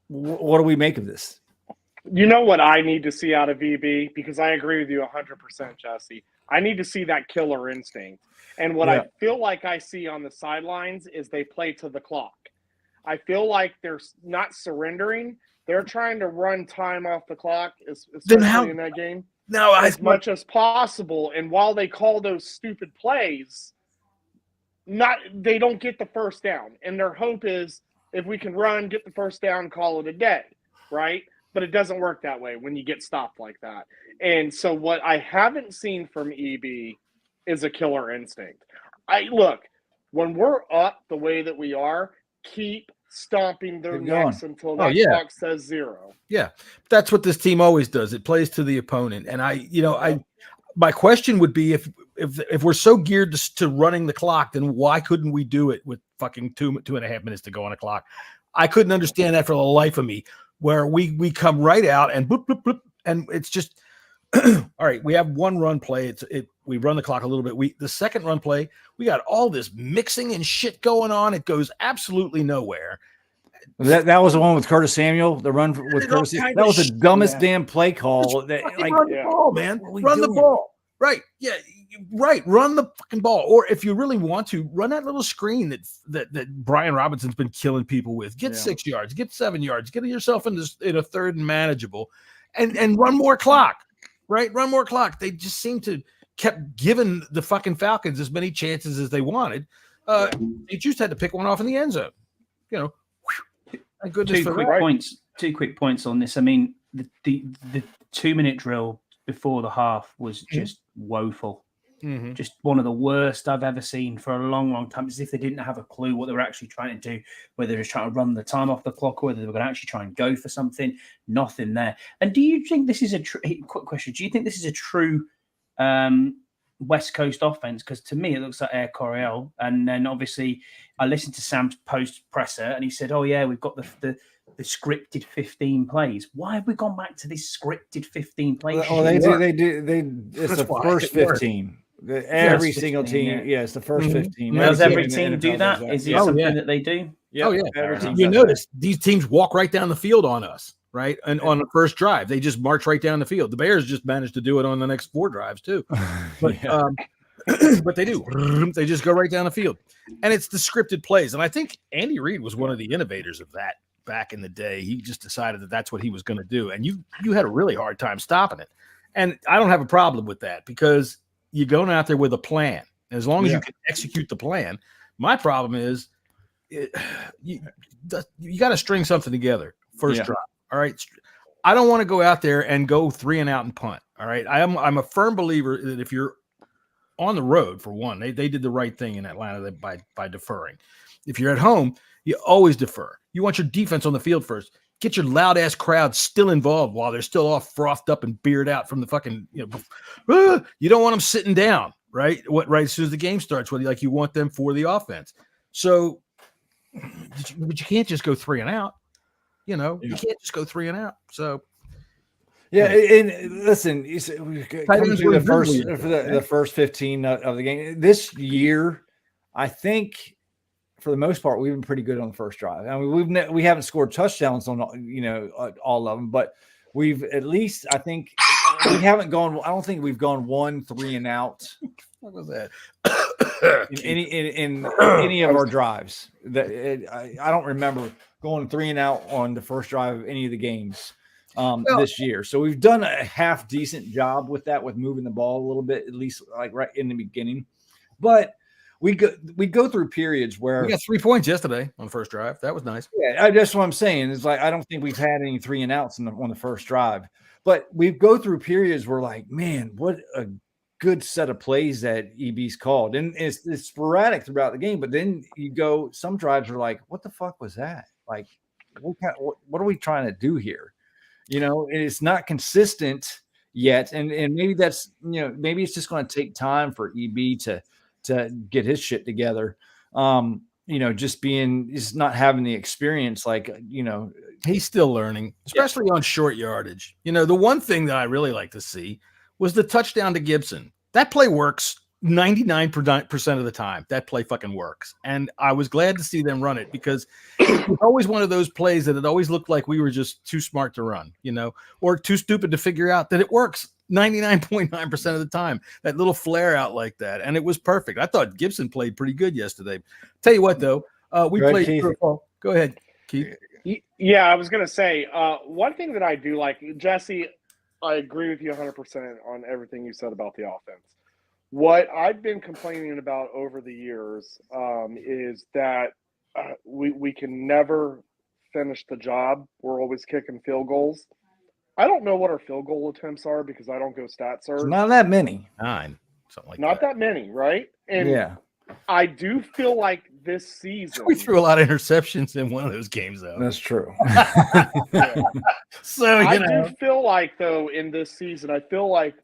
Speaker 7: do we make of this?
Speaker 4: You know what I need to see out of VB? Because I agree with you 100%, Jesse. I need to see that killer instinct. And what I feel like I see on the sidelines is they play to the clock. I feel like they're not surrendering. They're trying to run time off the clock, especially in that game, as much as possible. And while they call those stupid plays, they don't get the first down. And their hope is, if we can run, get the first down, call it a day, right? But it doesn't work that way when you get stopped like that. And so what I haven't seen from EB is a killer instinct. Look, when we're up the way that we are, keep stomping their necks until that clock says 0.
Speaker 1: Yeah, that's what this team always does. It plays to the opponent. And my question would be, if we're so geared to running the clock, then why couldn't we do it with fucking 2.5 minutes to go on a clock? I couldn't understand that for the life of me, where we come right out and bloop, bloop, bloop, and it's just all right. We have one run play. We run the clock a little bit. The second run play, we got all this mixing and shit going on. It goes absolutely nowhere.
Speaker 7: That was the one with Curtis Samuel. The run with Curtis. That was the dumbest damn play call.
Speaker 1: Run the ball, man. Run the ball. Right. Yeah. Right. Run the fucking ball. Or if you really want to, run that little screen that Brian Robinson's been killing people with. Get 6 yards. Get 7 yards. Get yourself in a third and manageable, and run more clock. Right. Run more clock. They just seem to kept giving the fucking Falcons as many chances as they wanted. They just had to pick one off in the end zone. Thank goodness for that.
Speaker 8: 2 quick points on this. I mean, the 2-minute drill before the half was just woeful.
Speaker 1: Mm-hmm.
Speaker 8: Just one of the worst I've ever seen for a long, long time. As if they didn't have a clue what they were actually trying to do, whether they were trying to run the time off the clock or whether they were going to actually try and go for something. Nothing there. And do you think this is quick question? Do you think this is a true West Coast offense? Because to me, it looks like Air Coryell. And then obviously, I listened to Sam's post presser, and he said, "Oh yeah, we've got the the scripted 15 plays. Why have we gone back to this scripted 15 plays?
Speaker 7: Oh, they do. It's the first 15. Every single
Speaker 8: 15,
Speaker 7: team. Yeah, it's the first 15.
Speaker 8: Does every team do that? Is it something that they do?
Speaker 1: Oh, yeah.
Speaker 7: Every team
Speaker 1: You
Speaker 7: does
Speaker 1: notice these teams walk right down the field on us, right? And on the first drive, they just march right down the field. The Bears just managed to do it on the next 4 drives, too. But, but they do. They just go right down the field. And it's the scripted plays. And I think Andy Reid was one of the innovators of that back in the day. He just decided that that's what he was going to do. And you had a really hard time stopping it. And I don't have a problem with that because you're going out there with a plan. As long as you can execute the plan. My problem is you got to string something together first drive. All right. I don't want to go out there and go 3 and out and punt. All right. I'm a firm believer that if you're on the road, for one, they did the right thing in Atlanta by deferring. If you're at home, you always defer. You want your defense on the field first. Get your loud ass crowd still involved while they're still all frothed up and beard out from the fucking, you don't want them sitting down, right? Right as soon as the game starts, you want them for the offense. So, but you can't just go 3 and out. You can't just go 3 and out. So,
Speaker 7: and listen, come through the first 15 of the game this year. I think for the most part we've been pretty good on the first drive. I mean, we haven't scored touchdowns on all of them, but we've at least I think we haven't gone. I don't think we've gone 1 3 and out.
Speaker 1: What was that?
Speaker 7: in any of our drives. I don't remember going 3 and out on the first drive of any of the games this year. So we've done a half decent job with that, with moving the ball a little bit, at least like right in the beginning. But we go through periods where
Speaker 1: we got 3 points yesterday on the first drive. That was nice.
Speaker 7: Yeah, that's what I'm saying. It's like I don't think we've had any 3 and outs on the first drive, but we go through periods where like, man, what a good set of plays that EB's called, and it's sporadic throughout the game. But then you go, some drives are like, what the fuck was that? Like, what are we trying to do here? It's not consistent yet, and maybe that's maybe it's just going to take time for EB to get his shit together. Just not having the experience,
Speaker 1: he's still learning, especially on short yardage. The one thing that I really like to see was the touchdown to Gibson. That play works 99% of the time. That play fucking works. And I was glad to see them run it because it was always one of those plays that it always looked like we were just too smart to run, or too stupid to figure out that it works 99.9% of the time. That little flare out like that. And it was perfect. I thought Gibson played pretty good yesterday. Tell you what, though, we played. Go ahead, Keith.
Speaker 4: Yeah, I was going to say, one thing that I do like, Jesse, I agree with you 100% on everything you said about the offense. What I've been complaining about over the years is that we can never finish the job. We're always kicking field goals. I don't know what our field goal attempts are because I don't go stat search.
Speaker 7: Not that many.
Speaker 1: 9, something like
Speaker 4: Not that many, right? And
Speaker 7: yeah.
Speaker 4: I do feel like this season
Speaker 1: we threw a lot of interceptions in one of those games, though.
Speaker 7: That's true.
Speaker 1: So
Speaker 4: I do feel like, though, in this season, I feel like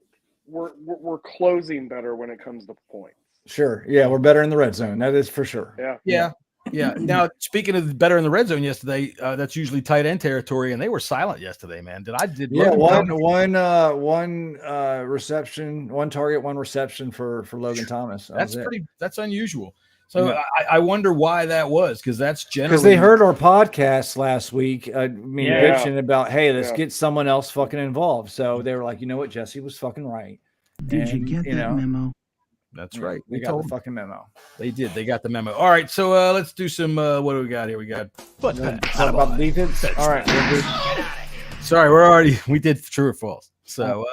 Speaker 4: we're closing better when it comes to points.
Speaker 7: Sure. Yeah, we're better in the red zone. That is for sure.
Speaker 1: Yeah. Now, speaking of better in the red zone yesterday, that's usually tight end territory, and they were silent yesterday, man. One
Speaker 7: reception, 1 target, 1 reception for Logan Thomas.
Speaker 1: That's unusual. So I wonder why that was, because that's generally
Speaker 7: because they heard our podcast last week. Bitching about, hey, let's get someone else fucking involved. So they were like, you know what, Jesse was fucking right.
Speaker 9: Did you get that memo?
Speaker 1: That's right.
Speaker 7: They got the fucking memo.
Speaker 1: They did. They got the memo. All right. So let's do some. What do we got here? We got
Speaker 7: butt pats. About the defense. All right.
Speaker 1: Sorry, we did true or false. So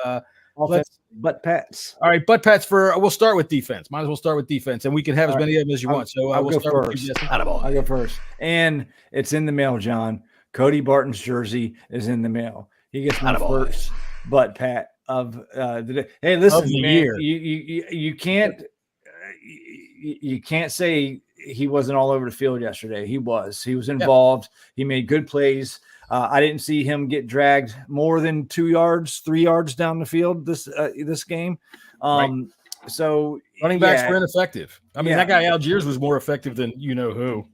Speaker 7: let's butt pats.
Speaker 1: All right, butt pats we'll start with defense. Might as well start with defense, and we can have as many of them as you want. So we'll start
Speaker 7: first.
Speaker 1: with
Speaker 7: I'll go first. And it's in the mail, John. Cody Barton's jersey is in the mail. He gets my first butt pat of the day. Hey, listen, man, you can't say he wasn't all over the field yesterday. He was involved. He made good plays. I didn't see him get dragged more than 2 yards, 3 yards down the field this game. So
Speaker 1: running backs were ineffective. I mean, that guy Algiers was more effective than you know who.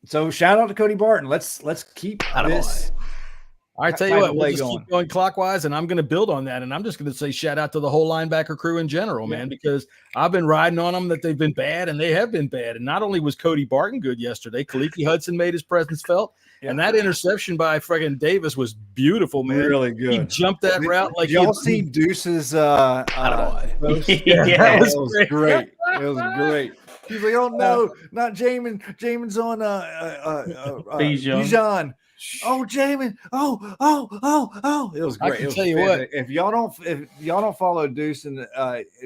Speaker 7: So shout out to Cody Barton. Let's keep this.
Speaker 1: I tell you what, we'll just keep going clockwise, and I'm going to build on that. And I'm just going to say shout out to the whole linebacker crew in general, man, because I've been riding on them that they've been bad, and they have been bad. And not only was Cody Barton good yesterday, Khaliki Hudson made his presence felt, and that interception by friggin' Davis was beautiful, man.
Speaker 7: Really good.
Speaker 1: He jumped that route like
Speaker 7: y'all see Deuce's.
Speaker 1: That
Speaker 7: was great. It was great. He's like, oh no, not Jamin. Jamin's on Bijan. Oh, Jamin! Oh! It was great.
Speaker 1: I can tell you what,
Speaker 7: if y'all don't follow Deuce and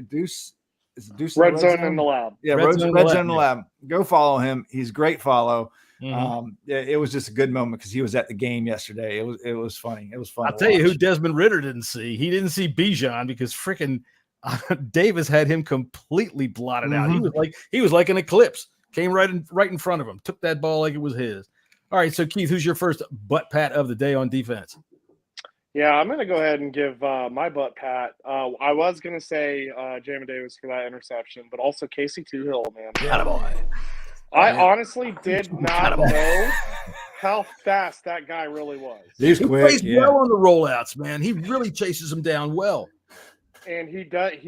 Speaker 7: Deuce is Deuce
Speaker 4: Red Zone in the Lab.
Speaker 7: Yeah, Red Zone in the Lab. Go follow him. He's a great follow. It was just a good moment because he was at the game yesterday. It was funny. It was fun.
Speaker 1: I'll tell you who Desmond Ridder didn't see. He didn't see Bijan because freaking Davis had him completely blotted out. He was like an eclipse. Came right in front of him. Took that ball like it was his. All right, so Keith, who's your first butt pat of the day on defense?
Speaker 4: Yeah, I'm going to go ahead and give my butt pat. I was going to say Jamin Davis for that interception, but also Casey Toohill, man. I honestly did not know how fast that guy really was.
Speaker 7: He's quick.
Speaker 1: He plays well on the rollouts, man. He really chases them down well.
Speaker 4: And he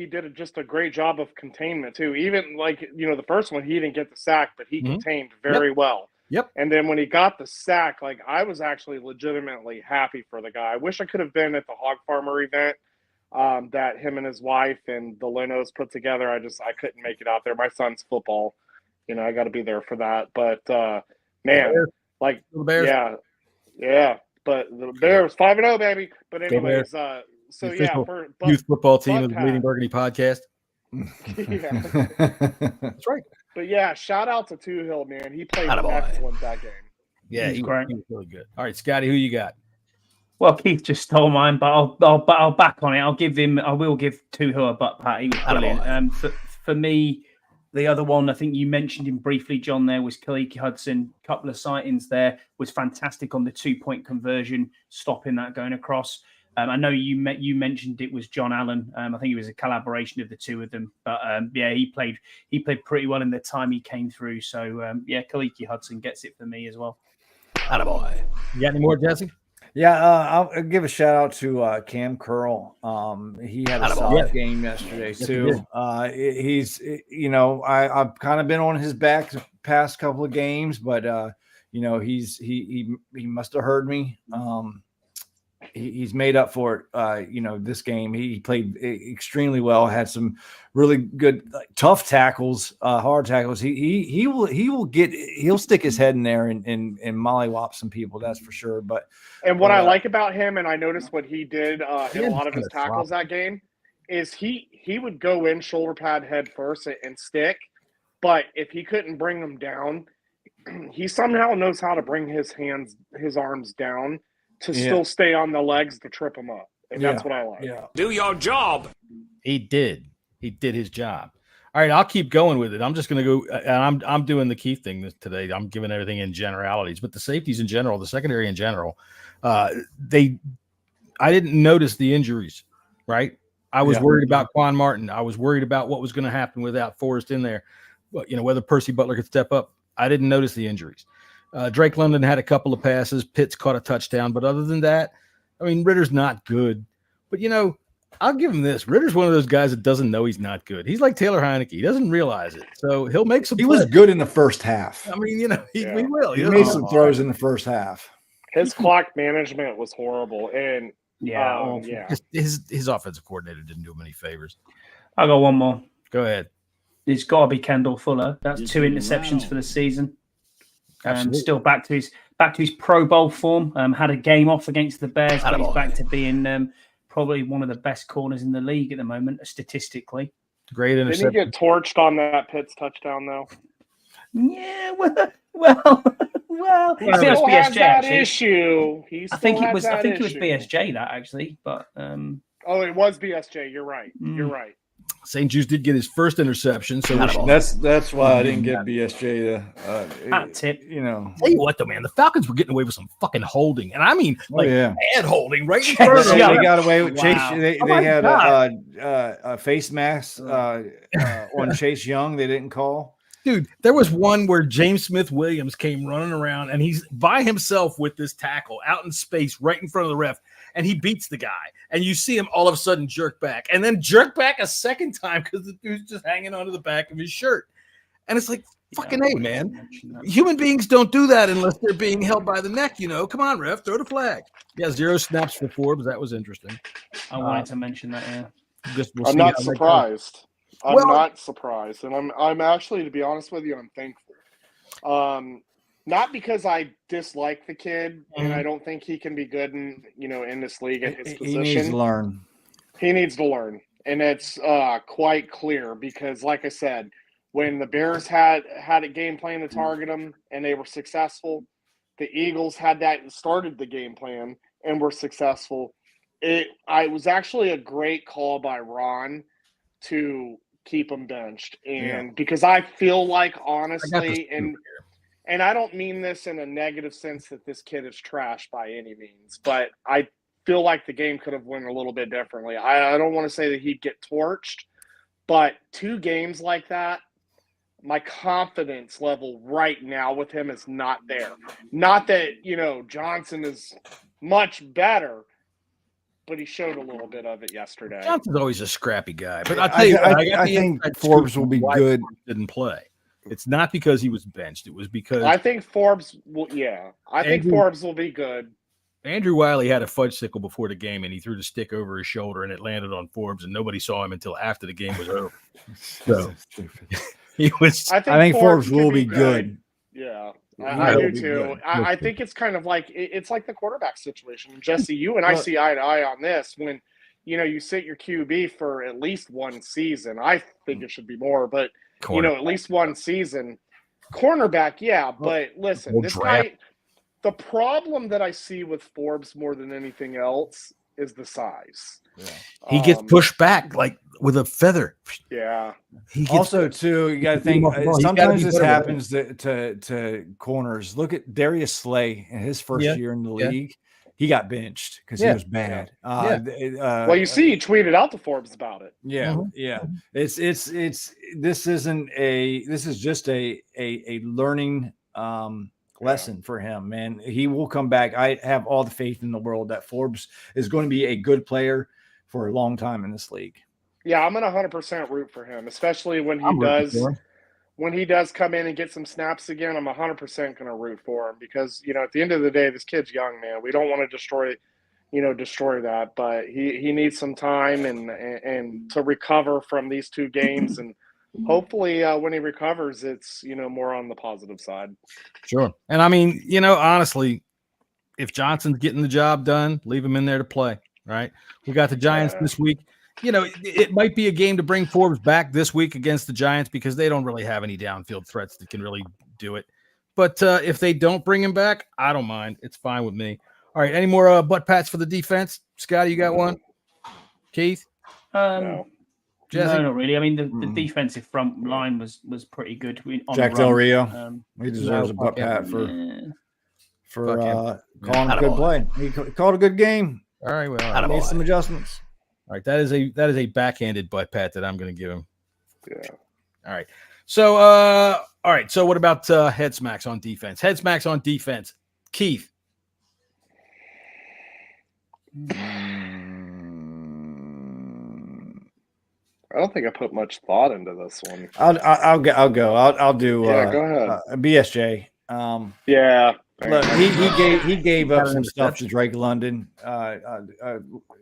Speaker 4: did just a great job of containment, too. Even, the first one, he didn't get the sack, but he contained very well.
Speaker 1: Yep.
Speaker 4: And then when he got the sack, I was actually legitimately happy for the guy. I wish I could have been at the Hog Farmer event that him and his wife and the Linos put together. I couldn't make it out there. My son's football, I got to be there for that. But man, the Bears. Yeah. But the Bears 5-0, baby. But anyways, for
Speaker 1: youth football team of the Bleeding Burgundy podcast.
Speaker 4: That's right. But yeah, shout out to Toohill, man. He played excellent that game.
Speaker 1: Yeah, he was really good. All right, Scotty, who you got?
Speaker 8: Well, Keith just stole mine, but I'll back on it. I will give Toohill a butt pat. He was brilliant. For me, the other one, I think you mentioned him briefly, John, there was Khaliki Hudson. Couple of sightings there, was fantastic on the 2-point conversion, stopping that going across. I know you mentioned it was John Allen. I think it was a collaboration of the two of them. But he played pretty well in the time he came through. So Khaliki Hudson gets it for me as well.
Speaker 1: Attaboy. You got any more, Jesse?
Speaker 7: Yeah, I'll give a shout out to Cam Curl. He had a solid game yesterday too. He's I've kind of been on his back the past couple of games, but he must have heard me. He's made up for it. This game he played extremely well. Had some really good, tough tackles, hard tackles. He'll stick his head in there and mollywop some people. That's for sure. But
Speaker 4: what I like about him, and I noticed what he did in a lot of his tackles that game, is he would go in shoulder pad head first and stick. But if he couldn't bring them down, he somehow knows how to bring his arms down to still stay on the legs to trip him up. And that's what I like.
Speaker 1: Yeah.
Speaker 2: Do your job.
Speaker 1: He did his job. All right, I'll keep going with it. I'm just going to go, and I'm doing the Keith thing today. I'm giving everything in generalities, but the safeties in general, the secondary in general, I didn't notice the injuries, right? I was worried about Quan Martin. I was worried about what was going to happen without Forrest in there. Whether Percy Butler could step up. I didn't notice the injuries. Drake London had a couple of passes. Pitts caught a touchdown. But other than that, Ritter's not good. But, I'll give him this. Ritter's one of those guys that doesn't know he's not good. He's like Taylor Heineke. He doesn't realize it. So he'll make some
Speaker 7: plays. Was good in the first half.
Speaker 1: He will.
Speaker 7: He made some throws in the first half.
Speaker 4: His clock management was horrible. And,
Speaker 1: his offensive coordinator didn't do him any favors.
Speaker 8: I got one more.
Speaker 1: Go ahead.
Speaker 8: It's got to be Kendall Fuller. That's 2 interceptions for the season. Still back to his Pro Bowl form. Had a game off against the Bears, but he's back to being probably one of the best corners in the league at the moment, statistically.
Speaker 1: Great interception.
Speaker 4: Didn't he get torched on that Pitts touchdown though?
Speaker 8: Yeah, well.
Speaker 4: He still has that issue.
Speaker 8: I think it was BSJ that actually, but
Speaker 4: it was BSJ. You're right. You're right.
Speaker 1: St. Jude's did get his first interception, so
Speaker 7: that's why I didn't get BSJ
Speaker 8: to tip.
Speaker 1: Tell you what, though, man, the Falcons were getting away with some fucking holding, and I mean, bad holding, right?
Speaker 7: They got away with Chase. They had a face mask on Chase Young. They didn't call.
Speaker 1: Dude, there was one where James Smith-Williams came running around, and he's by himself with this tackle out in space right in front of the ref, and he beats the guy. And you see him all of a sudden jerk back, and then jerk back a second time because the dude's just hanging onto the back of his shirt. And it's like, fucking A, man. Human beings don't do that unless they're being held by the neck, you know. Come on, ref, throw the flag. Yeah, 0 snaps for Forbes. That was interesting.
Speaker 8: I wanted to mention that, yeah.
Speaker 4: I'm not surprised. I'm not surprised, and I'm actually, to be honest with you, I'm thankful. Not because I dislike the kid, and I don't think he can be good in this league at his position.
Speaker 7: He needs to learn.
Speaker 4: He needs to learn, and it's quite clear because, like I said, when the Bears had a game plan to target him and they were successful, the Eagles had that and started the game plan and were successful. It was actually a great call by Ron to keep him benched, and because I feel like, honestly, and I don't mean this in a negative sense that this kid is trash by any means, but I feel like the game could have went a little bit differently. I don't want to say that he'd get torched, but 2 games like that, my confidence level right now with him is not there. Not that, Johnson is much better, but he showed a little bit of it yesterday.
Speaker 1: Johnson's always a scrappy guy. But I'll tell you what,
Speaker 7: I think Forbes will be good.
Speaker 1: Didn't play. It's not because he was benched. It was because
Speaker 4: I think Forbes will. Yeah, I think Forbes will be good.
Speaker 1: Andrew Wiley had a fudge sickle before the game, and he threw the stick over his shoulder, and it landed on Forbes, and nobody saw him until after the game was over. So he was.
Speaker 7: I think Forbes will be good.
Speaker 4: Yeah. I do too. I think it's kind of like it's like the quarterback situation. Jesse, you and I see eye to eye on this. When you sit your QB for at least one season, I think it should be more, but at least one season. Cornerback, yeah, but listen, this guy. The problem that I see with Forbes more than anything else is the size.
Speaker 1: Yeah. He gets pushed back like with a feather.
Speaker 4: Yeah.
Speaker 7: Also, too, you got to think sometimes this happens to corners. Look at Darius Slay in his first year in the league. He got benched because he was bad.
Speaker 4: Well, you see, he tweeted out to Forbes about it.
Speaker 7: Yeah, yeah. This is just a learning lesson for him, man. He will come back. I have all the faith in the world that Forbes is going to be a good player for a long time in this league.
Speaker 4: Yeah, I'm gonna 100% root for him, especially when he does come in and get some snaps again. I'm 100% gonna root for him because at the end of the day, this kid's young, man. We don't want to destroy that, but he needs some time and to recover from these 2 games, and hopefully when he recovers, it's more on the positive side.
Speaker 1: Sure. And I mean, honestly, if Johnson's getting the job done, leave him in there to play. Right. We got the Giants this week. It might be a game to bring Forbes back this week against the Giants because they don't really have any downfield threats that can really do it. But if they don't bring him back, I don't mind. It's fine with me. All right. Any more butt pats for the defense? Scotty, you got one? Keith?
Speaker 8: No, not really. I mean, the defensive front line was pretty good.
Speaker 7: Jack Del Rio, he deserves a butt pat for calling a good play. He called a good game.
Speaker 1: All right, well,
Speaker 7: made some adjustments.
Speaker 1: All right, that is a backhanded butt pat that I'm going to give him.
Speaker 4: Yeah.
Speaker 1: All right. So, all right. So, what about head smacks on defense? Head smacks on defense. Keith.
Speaker 4: I don't think I put much thought into this one.
Speaker 7: I'll go. I'll do.
Speaker 4: Yeah, go ahead.
Speaker 7: BSJ.
Speaker 4: Yeah.
Speaker 7: Look, he gave up some stuff to Drake London.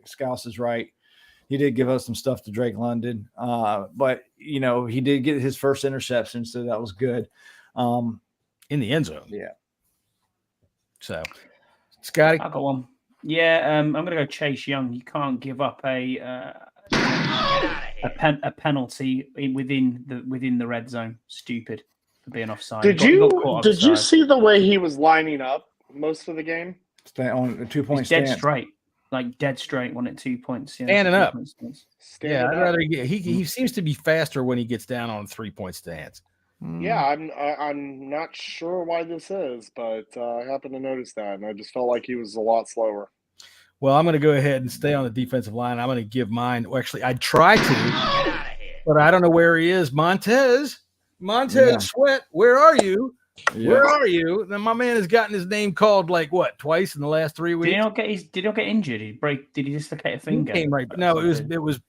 Speaker 7: Scouse is right. He did give us some stuff to Drake London. But he did get his first interception, so that was good.
Speaker 1: In the end zone.
Speaker 7: Yeah.
Speaker 1: So, Scotty,
Speaker 8: I got one. Yeah, I'm going to go Chase Young. You can't give up a penalty within the red zone. Stupid for being offside.
Speaker 4: Did you see the way he was lining up most of the game?
Speaker 7: Stay on a 2-point stand.
Speaker 8: Dead straight. Like dead straight, won it 2 points. Yeah,
Speaker 1: Standing up. Yeah, I'd rather he seems to be faster when he gets down on a 3-point stance.
Speaker 4: Yeah, I'm not sure why this is, but I happened to notice that, and I just felt like he was a lot slower.
Speaker 1: Well, I'm going to go ahead and stay on the defensive line. I'm going to give mine. Well, actually, I'd try to, but I don't know where he is. Montez Montez Sweat, where are you?
Speaker 7: Yeah.
Speaker 1: Where are you? Then my man has gotten his name called twice in the last 3 weeks.
Speaker 8: Did he not get injured? Did he dislocate a finger?
Speaker 1: He came no, it was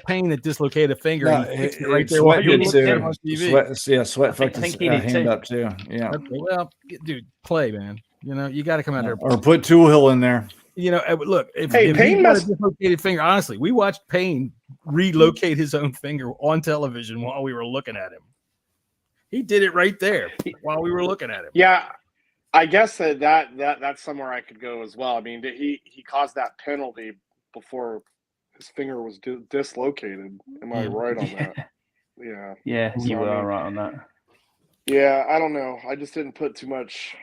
Speaker 1: Payne that dislocated a finger.
Speaker 7: No,
Speaker 1: and he fixed it right there
Speaker 7: Sweat
Speaker 1: while you were
Speaker 7: did
Speaker 1: looking at
Speaker 7: too.
Speaker 1: on TV.
Speaker 7: Sweat fucked his hand up too. Yeah.
Speaker 1: Okay, well, dude, play, man. You got to come out there.
Speaker 7: Or put Toolhill in there.
Speaker 1: Look, if
Speaker 4: Payne
Speaker 1: he got a dislocated finger, honestly, we watched Payne relocate his own finger on television while we were looking at him. He did it right there while we were looking at him.
Speaker 4: Yeah, I guess that's somewhere I could go as well. I mean, he caused that penalty before his finger was dislocated. Am I right on that? Yeah.
Speaker 8: Yeah, you are right on that.
Speaker 4: Yeah, I don't know. I just didn't put too much.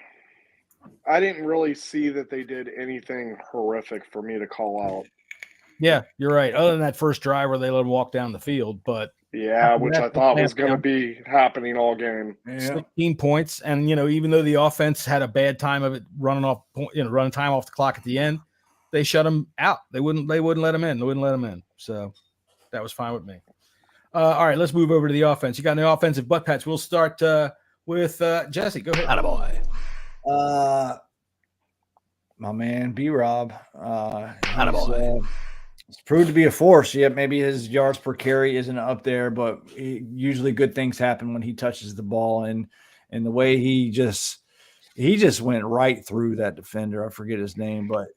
Speaker 4: I didn't really see that they did anything horrific for me to call out.
Speaker 1: Yeah, you're right. Other than that first drive where they let him walk down the field, but
Speaker 4: yeah, which I thought was going to be happening all game.
Speaker 1: 16 points, and even though the offense had a bad time of it running time off the clock at the end, they shut him out. They wouldn't let him in. They wouldn't let him in. So that was fine with me. All right, let's move over to the offense. You got any offensive butt pats? We'll start with Jessy. Go ahead.
Speaker 7: Attaboy. My man B-Rob. It's proved to be a force. Yeah, maybe his yards per carry isn't up there, but usually good things happen when he touches the ball. And the way he just went right through that defender. I forget his name, but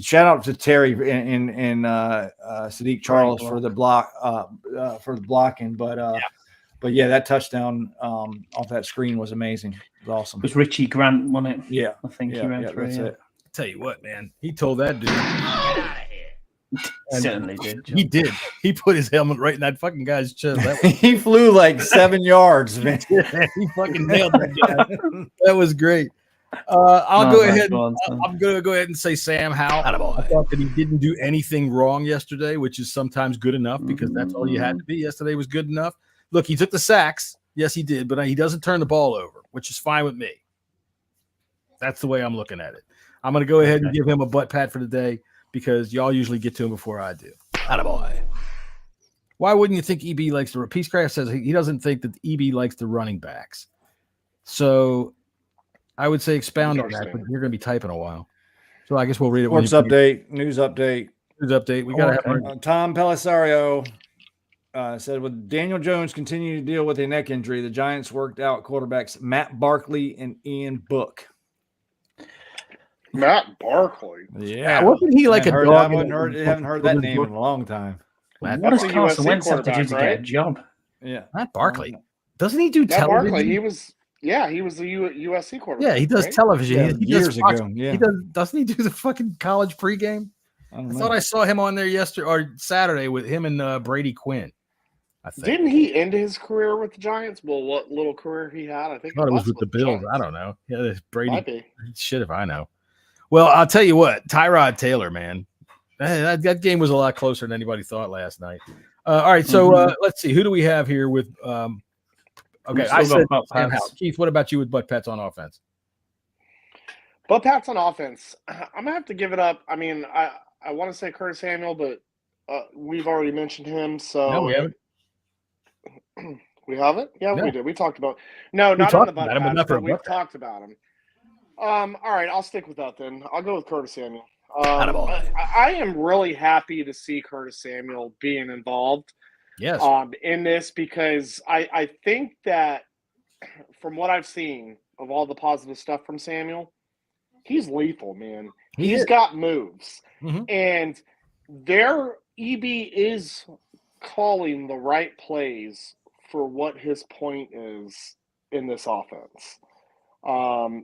Speaker 7: shout out to Terry and Sadiq Charles for the block blocking. But yeah, that touchdown off that screen was amazing. It was awesome.
Speaker 8: It was Richie Grant, wasn't it?
Speaker 7: Yeah,
Speaker 8: I think he ran through.
Speaker 7: That's it.
Speaker 1: Tell you what, man, he told that dude. Get out of here.
Speaker 8: Certainly did. John.
Speaker 1: He did. He put his helmet right in that fucking guy's chest.
Speaker 7: He flew like 7 yards, man.
Speaker 1: He fucking nailed that guy. That was great. I'm going to go ahead and say Sam Howell. I thought that he didn't do anything wrong yesterday, which is sometimes good enough because that's all you had to be. Yesterday was good enough. Look, he took the sacks. Yes, he did, but he doesn't turn the ball over, which is fine with me. That's the way I'm looking at it. I'm going to go ahead and give him a butt pat for the day because y'all usually get to him before I do. Attaboy. Why wouldn't you think EB likes the – Peacecraft says he doesn't think that EB likes the running backs. So I would say expound on that, but you're going to be typing a while. So I guess we'll read it.
Speaker 7: News update. News update.
Speaker 1: We got to have
Speaker 7: Tom Pellisario said, with Daniel Jones continuing to deal with a neck injury, the Giants worked out quarterbacks Matt Barkley and Ian Book.
Speaker 4: Matt Barkley.
Speaker 7: Yeah.
Speaker 1: Wasn't he like a dog?
Speaker 7: I haven't heard that name in a long time.
Speaker 8: What does Carson Wentz have to do to get a job?
Speaker 7: Yeah.
Speaker 1: Matt Barkley. Doesn't he do television?
Speaker 4: Barkley, he was the USC quarterback.
Speaker 1: Yeah, he does television.
Speaker 7: Years ago. Yeah.
Speaker 1: Doesn't he do the fucking college pregame? I thought I saw him on there yesterday or Saturday with him and Brady Quinn. I think.
Speaker 4: Didn't he end his career with the Giants? Well, what little career he had, I think.
Speaker 1: I thought it was with the Bills. I don't know. Yeah, Brady. Shit, if I know. Well, I'll tell you what, Tyrod Taylor, man, that game was a lot closer than anybody thought last night. All right, so let's see. Who do we have here with okay, I said Sam Howell. Keith, what about you with butt pats on offense?
Speaker 4: Butt pats on offense. I'm going to have to give it up. I mean, I want to say Curtis Samuel, but we've already mentioned him. So
Speaker 1: no, we haven't.
Speaker 4: We haven't? Yeah, we did. We talked about not on the butt pats, but we've talked about him. All right, I'll stick with that then. I'll go with Curtis Samuel. I am really happy to see Curtis Samuel being involved in this because I think that from what I've seen of all the positive stuff from Samuel, he's lethal, man. He's got moves. Mm-hmm. And their EB is calling the right plays for what his point is in this offense.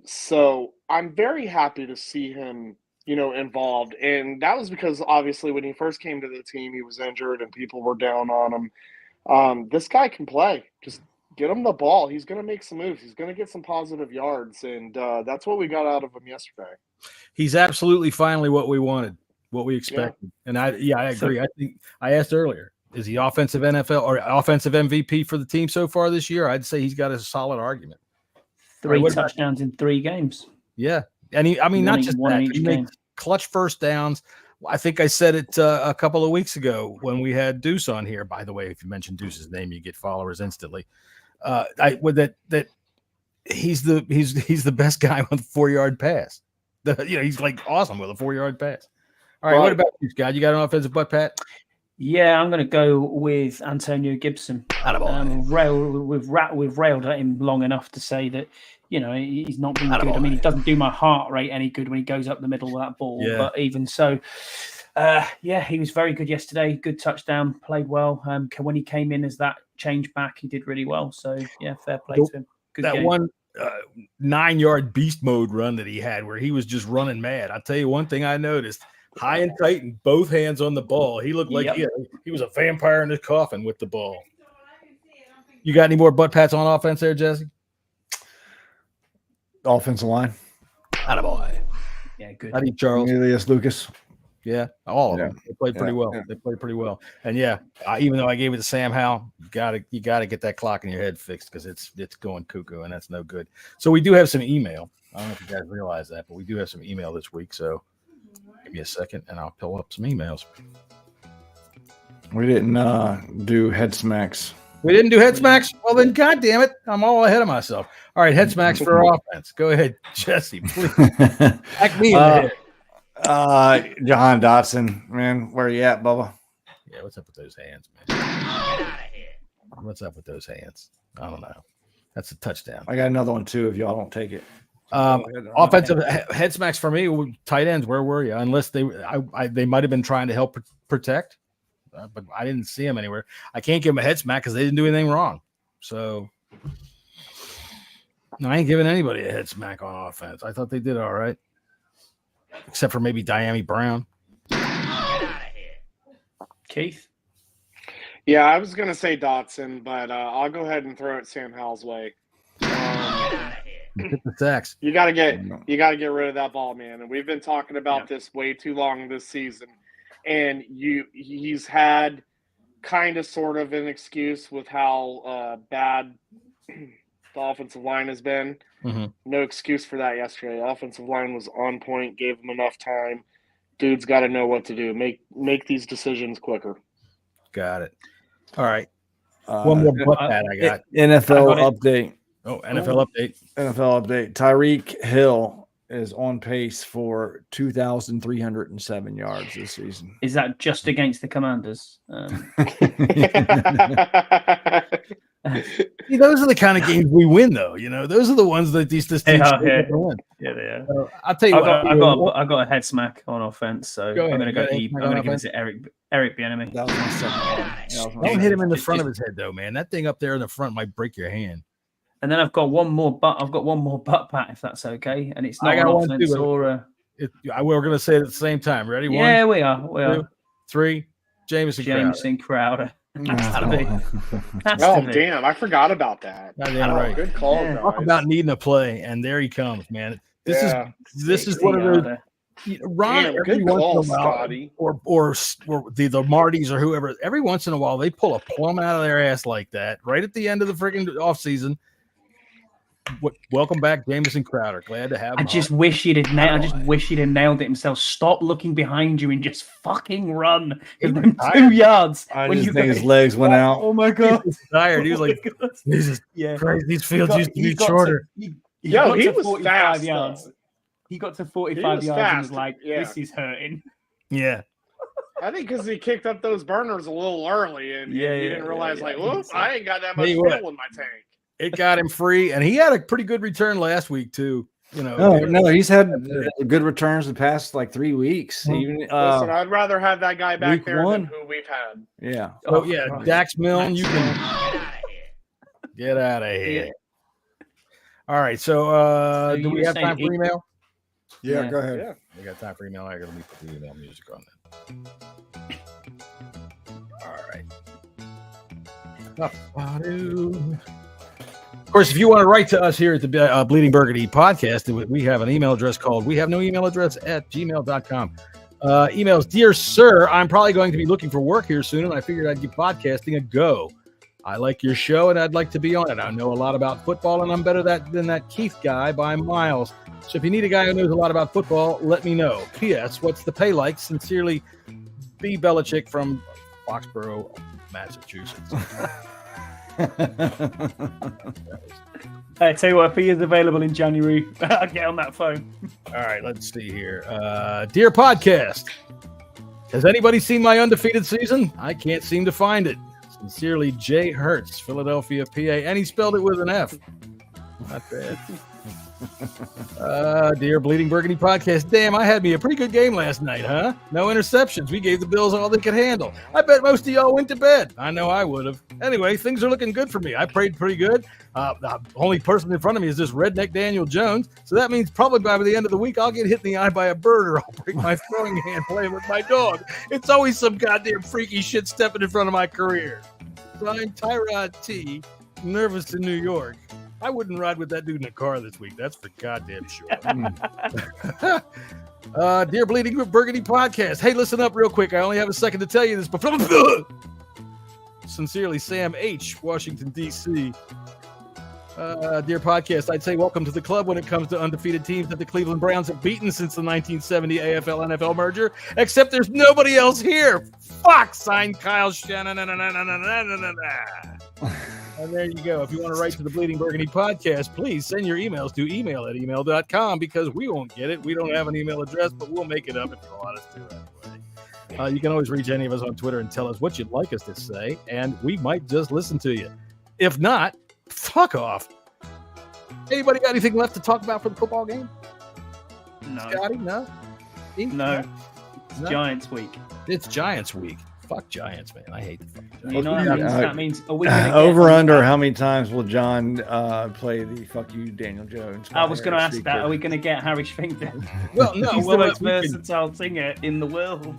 Speaker 4: So I'm very happy to see him, involved. And that was because obviously when he first came to the team, he was injured and people were down on him. This guy can play. Just get him the ball. He's going to make some moves. He's going to get some positive yards. And that's what we got out of him yesterday.
Speaker 1: He's absolutely finally what we wanted, what we expected. Yeah. And I agree. I think I asked earlier, is he offensive NFL or offensive MVP for the team so far this year? I'd say he's got a solid argument.
Speaker 8: 3 touchdowns in 3 games.
Speaker 1: Yeah. And not just that. He makes clutch first downs. I think I said it a couple of weeks ago when we had Deuce on here. By the way, if you mention Deuce's name, you get followers instantly. He's the best guy with a 4-yard pass. He's like awesome with a 4-yard pass. All right, what about you, Scott? You got an offensive butt pat?
Speaker 8: Yeah, I'm going to go with Antonio Gibson. We've railed at him long enough to say that he's not been good. I mean, he doesn't do my heart rate any good when he goes up the middle with that ball. Yeah. But even so, he was very good yesterday. Good touchdown, played well. When he came in as that change back, he did really well. So yeah, fair play to him. Good game.
Speaker 1: One 9-yard beast mode run that he had where he was just running mad. I'll tell you one thing I noticed. High and tight and both hands on the ball. He looked like he was a vampire in his coffin with the ball. You got any more butt pats on offense there, Jesse?
Speaker 7: Offensive line.
Speaker 1: Attaboy.
Speaker 8: Yeah, good.
Speaker 1: How do you, Charles?
Speaker 7: Elias Lucas.
Speaker 1: Yeah, all of them. They played pretty well. Yeah. They played pretty well. And even though I gave it to Sam Howell, you gotta get that clock in your head fixed because it's going cuckoo and that's no good. So we do have some email. I don't know if you guys realize that, but we do have some email this week. So give me a second and I'll pull up some emails.
Speaker 7: We didn't do head smacks.
Speaker 1: We didn't do head smacks? Well, then, God damn it. I'm all ahead of myself. All right, head smacks for offense. Go ahead, Jesse, please. Back me in the head.
Speaker 7: Jahan Dotson, man, where you at, Bubba?
Speaker 1: Yeah, what's up with those hands, man? What's up with those hands? I don't know. That's a touchdown.
Speaker 7: I got another one, too, if y'all don't take it.
Speaker 1: Offensive head smacks for me, tight ends, where were you? Unless they might have been trying to help protect. But I didn't see him anywhere. I can't give him a head smack because they didn't do anything wrong. So I ain't giving anybody a head smack on offense. I thought they did all right, except for maybe Diami Brown.
Speaker 8: Keith?
Speaker 4: Yeah, I was going to say Dotson, but I'll go ahead and throw it Sam Howell's way.
Speaker 1: Get the sacks.
Speaker 4: You got to get rid of that ball, man. And we've been talking about this way too long this season. And he's had kind of sort of an excuse with how bad the offensive line has been.
Speaker 1: Mm-hmm.
Speaker 4: No excuse for that yesterday. The offensive line was on point, gave him enough time. Dude's got to know what to do. Make these decisions quicker.
Speaker 1: Got it. All right. One more butt pat I got.
Speaker 7: NFL update.
Speaker 1: Oh, NFL update.
Speaker 7: NFL update. Tyreek Hill is on pace for 2,307 yards this season.
Speaker 8: Is that just against the Commanders?
Speaker 1: See, those are the kind of games we win, though. Those are the ones that these teams
Speaker 8: win.
Speaker 1: Yeah,
Speaker 8: they are.
Speaker 1: So, I'll tell you
Speaker 8: I got a head smack on offense, so I'm going to give it to Eric Bieniemy.
Speaker 7: That was my second one.
Speaker 1: Don't hit him in the front of his head, though, man. That thing up there in the front might break your hand.
Speaker 8: And then I've got one more butt pat, if that's okay. And it's not
Speaker 1: I got
Speaker 8: one offense
Speaker 1: too,
Speaker 8: or
Speaker 1: we're going to say it at the same time. Ready?
Speaker 8: Yeah,
Speaker 1: One,
Speaker 8: we are.
Speaker 1: 2, 3. Jamison
Speaker 8: Crowder.
Speaker 4: Damn! I forgot about that.
Speaker 1: Right.
Speaker 4: Good call.
Speaker 8: Yeah.
Speaker 1: Talk about needing a play, and there he comes, man. This is one of those. Ron, every once in a while,
Speaker 4: Scotty.
Speaker 1: or the Martys or whoever, every once in a while they pull a plum out of their ass like that right at the end of the freaking offseason. Welcome back, Jamison Crowder. Glad to have him.
Speaker 8: I just wish he'd have nailed it himself. Stop looking behind you and just fucking run. Give them 2 yards.
Speaker 7: I just think his legs went out.
Speaker 8: Oh my god,
Speaker 1: he was tired. He was like, "Jesus, crazy. These fields used to be shorter."
Speaker 4: He was
Speaker 8: 45
Speaker 4: fast,
Speaker 8: yards.
Speaker 4: Though.
Speaker 8: He got to 45 yards and was like, "This is hurting."
Speaker 1: Yeah.
Speaker 4: I think because he kicked up those burners a little early, and he didn't realize, whoops, I ain't got that much fuel in my tank.
Speaker 1: It got him free, and he had a pretty good return last week too.
Speaker 7: No, he's had good returns the past 3 weeks. Even,
Speaker 4: Listen, I'd rather have that guy back there than who we've had.
Speaker 7: Yeah.
Speaker 1: Dax Milne, you can get out of here. All right, so do we have time for email?
Speaker 7: Yeah, go ahead.
Speaker 4: Yeah.
Speaker 1: We got time for email. I got to put the email music on that. All right. Of course, if you want to write to us here at the Bleeding Burgundy podcast, we have an email address called wehavenoemailaddress@gmail.com. Emails, dear sir, I'm probably going to be looking for work here soon, and I figured I'd give podcasting a go. I like your show, and I'd like to be on it. I know a lot about football, and I'm better than that Kith guy by miles. So if you need a guy who knows a lot about football, let me know. P.S. What's the pay like? Sincerely, B. Belichick from Foxborough, Massachusetts.
Speaker 8: I tell you what, if he is available in January, I'll get on that phone.
Speaker 1: All right, let's see here. Dear podcast, has anybody seen my undefeated season? I can't seem to find it. Sincerely, Jay Hertz, Philadelphia, PA, and he spelled it with an F. Not bad. Dear Bleeding Burgundy podcast, damn, I had me a pretty good game last night, huh? No interceptions. We gave the Bills all they could handle. I bet most of y'all went to bed. I know I would have. Anyway, things are looking good for me. I prayed pretty good. The only person in front of me is this redneck Daniel Jones. So that means probably by the end of the week, I'll get hit in the eye by a bird or I'll break my throwing hand playing with my dog. It's always some goddamn freaky shit stepping in front of my career. Signed, Tyrod T, nervous in New York. I wouldn't ride with that dude in a car this week. That's for goddamn sure. Dear Bleeding Burgundy podcast. Hey, listen up real quick. I only have a second to tell you this before. Sincerely, Sam H., Washington, D.C. Dear podcast, I'd say welcome to the club when it comes to undefeated teams that the Cleveland Browns have beaten since the 1970 AFL-NFL merger, except there's nobody else here. Fuck, signed Kyle Shannon. And there you go. If you want to write to the Bleeding Burgundy podcast, please send your emails to email@email.com because we won't get it. We don't have an email address, but we'll make it up if you want us to anyway. You can always reach any of us on Twitter and tell us what you'd like us to say, and we might just listen to you. If not, fuck off. Anybody got anything left to talk about for the football game?
Speaker 8: No.
Speaker 1: Scotty, no?
Speaker 8: No. It's
Speaker 1: No?
Speaker 8: Giants week.
Speaker 1: It's Giants week. Fuck Giants, man. I hate the fucking Giants.
Speaker 8: You know what that means? That means are we gonna
Speaker 7: over under how many times will John play the fuck you Daniel Jones?
Speaker 8: I was going to ask that. Are we going to get Harry Schfinger?
Speaker 1: Well, no.
Speaker 8: He's
Speaker 1: well,
Speaker 8: the most
Speaker 1: we can-
Speaker 8: versatile singer in the world.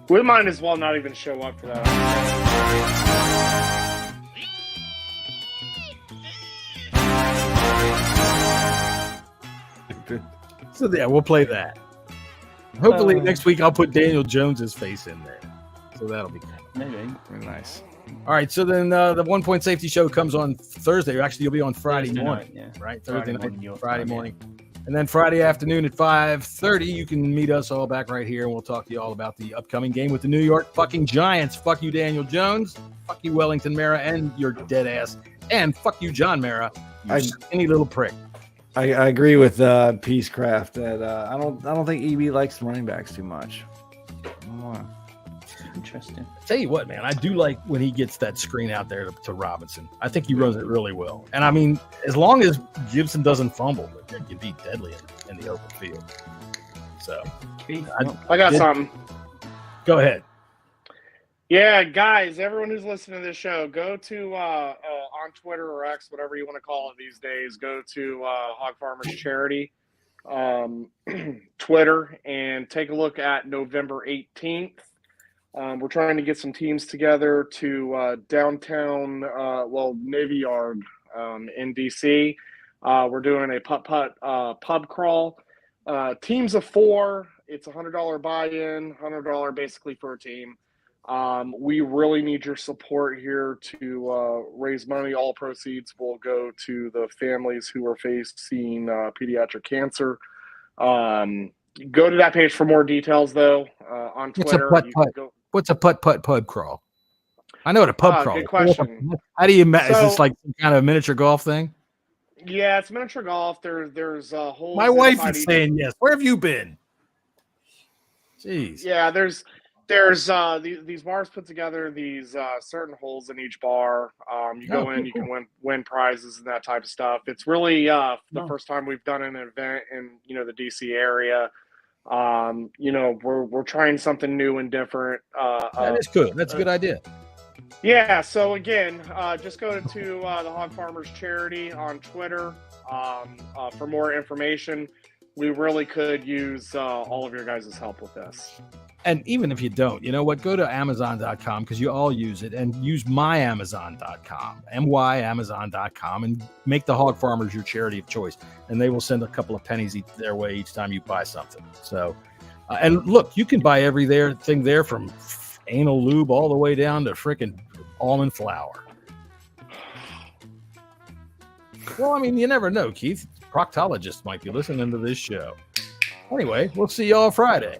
Speaker 4: We might as well not even show up for that.
Speaker 1: So yeah, we'll play that. Hopefully next week I'll put Daniel Jones's face in there. So that'll be cool.
Speaker 8: Maybe.
Speaker 7: Very nice.
Speaker 1: All right, so then the 1 Point Safety Show comes on Thursday. Actually, you'll be on Friday morning, right? Thursday night, Friday morning. And then Friday afternoon at 5:30, you can meet us all back right here, and we'll talk to you all about the upcoming game with the New York fucking Giants. Fuck you, Daniel Jones. Fuck you, Wellington Mara, and your dead ass. And fuck you, John Mara. You skinny little prick.
Speaker 7: I agree with Peacecraft that I don't think EB likes running backs too much.
Speaker 8: Interesting.
Speaker 1: Tell you what, man, I do like when he gets that screen out there to Robinson. I think he runs it really well. And I mean, as long as Gibson doesn't fumble, it can be deadly in the open field. So
Speaker 4: I got something.
Speaker 1: Go ahead.
Speaker 4: Yeah, guys, everyone who's listening to this show, go to on Twitter or X, whatever you want to call it these days, go to Hog Farmers Charity Twitter and take a look at November 18th. We're trying to get some teams together to downtown, Navy Yard in DC. We're doing a putt-putt pub crawl. Teams of 4. It's $100 buy-in, $100 basically for a team. We really need your support here to raise money. All proceeds will go to the families who are facing pediatric cancer. Go to that page for more details, though. On Twitter,
Speaker 1: What's a putt-putt pub crawl? I know what a pub crawl is.
Speaker 4: Good question.
Speaker 1: How do you is this like some kind of miniature golf thing?
Speaker 4: Yeah, it's miniature golf. There's a whole.
Speaker 1: My wife is saying yes. Where have you been? Jeez.
Speaker 4: Yeah, there's these bars put together these certain holes in each bar. You go in, you can win prizes and that type of stuff. It's really the first time we've done an event in the DC area. We're trying something new and different.
Speaker 1: That is good. That's a good idea.
Speaker 4: Yeah. So again, just go to the Hog Farmers Charity on Twitter for more information. We really could use all of your guys' help with this.
Speaker 1: And even if you don't, you know what? Go to Amazon.com because you all use it, and use myamazon.com, myamazon.com, and make the Hog Farmers your charity of choice. And they will send a couple of pennies their way each time you buy something. So, and look, you can buy thing there from anal lube all the way down to freaking almond flour. Well, I mean, you never know, Keith. Proctologists might be listening to this show. Anyway, we'll see y'all Friday.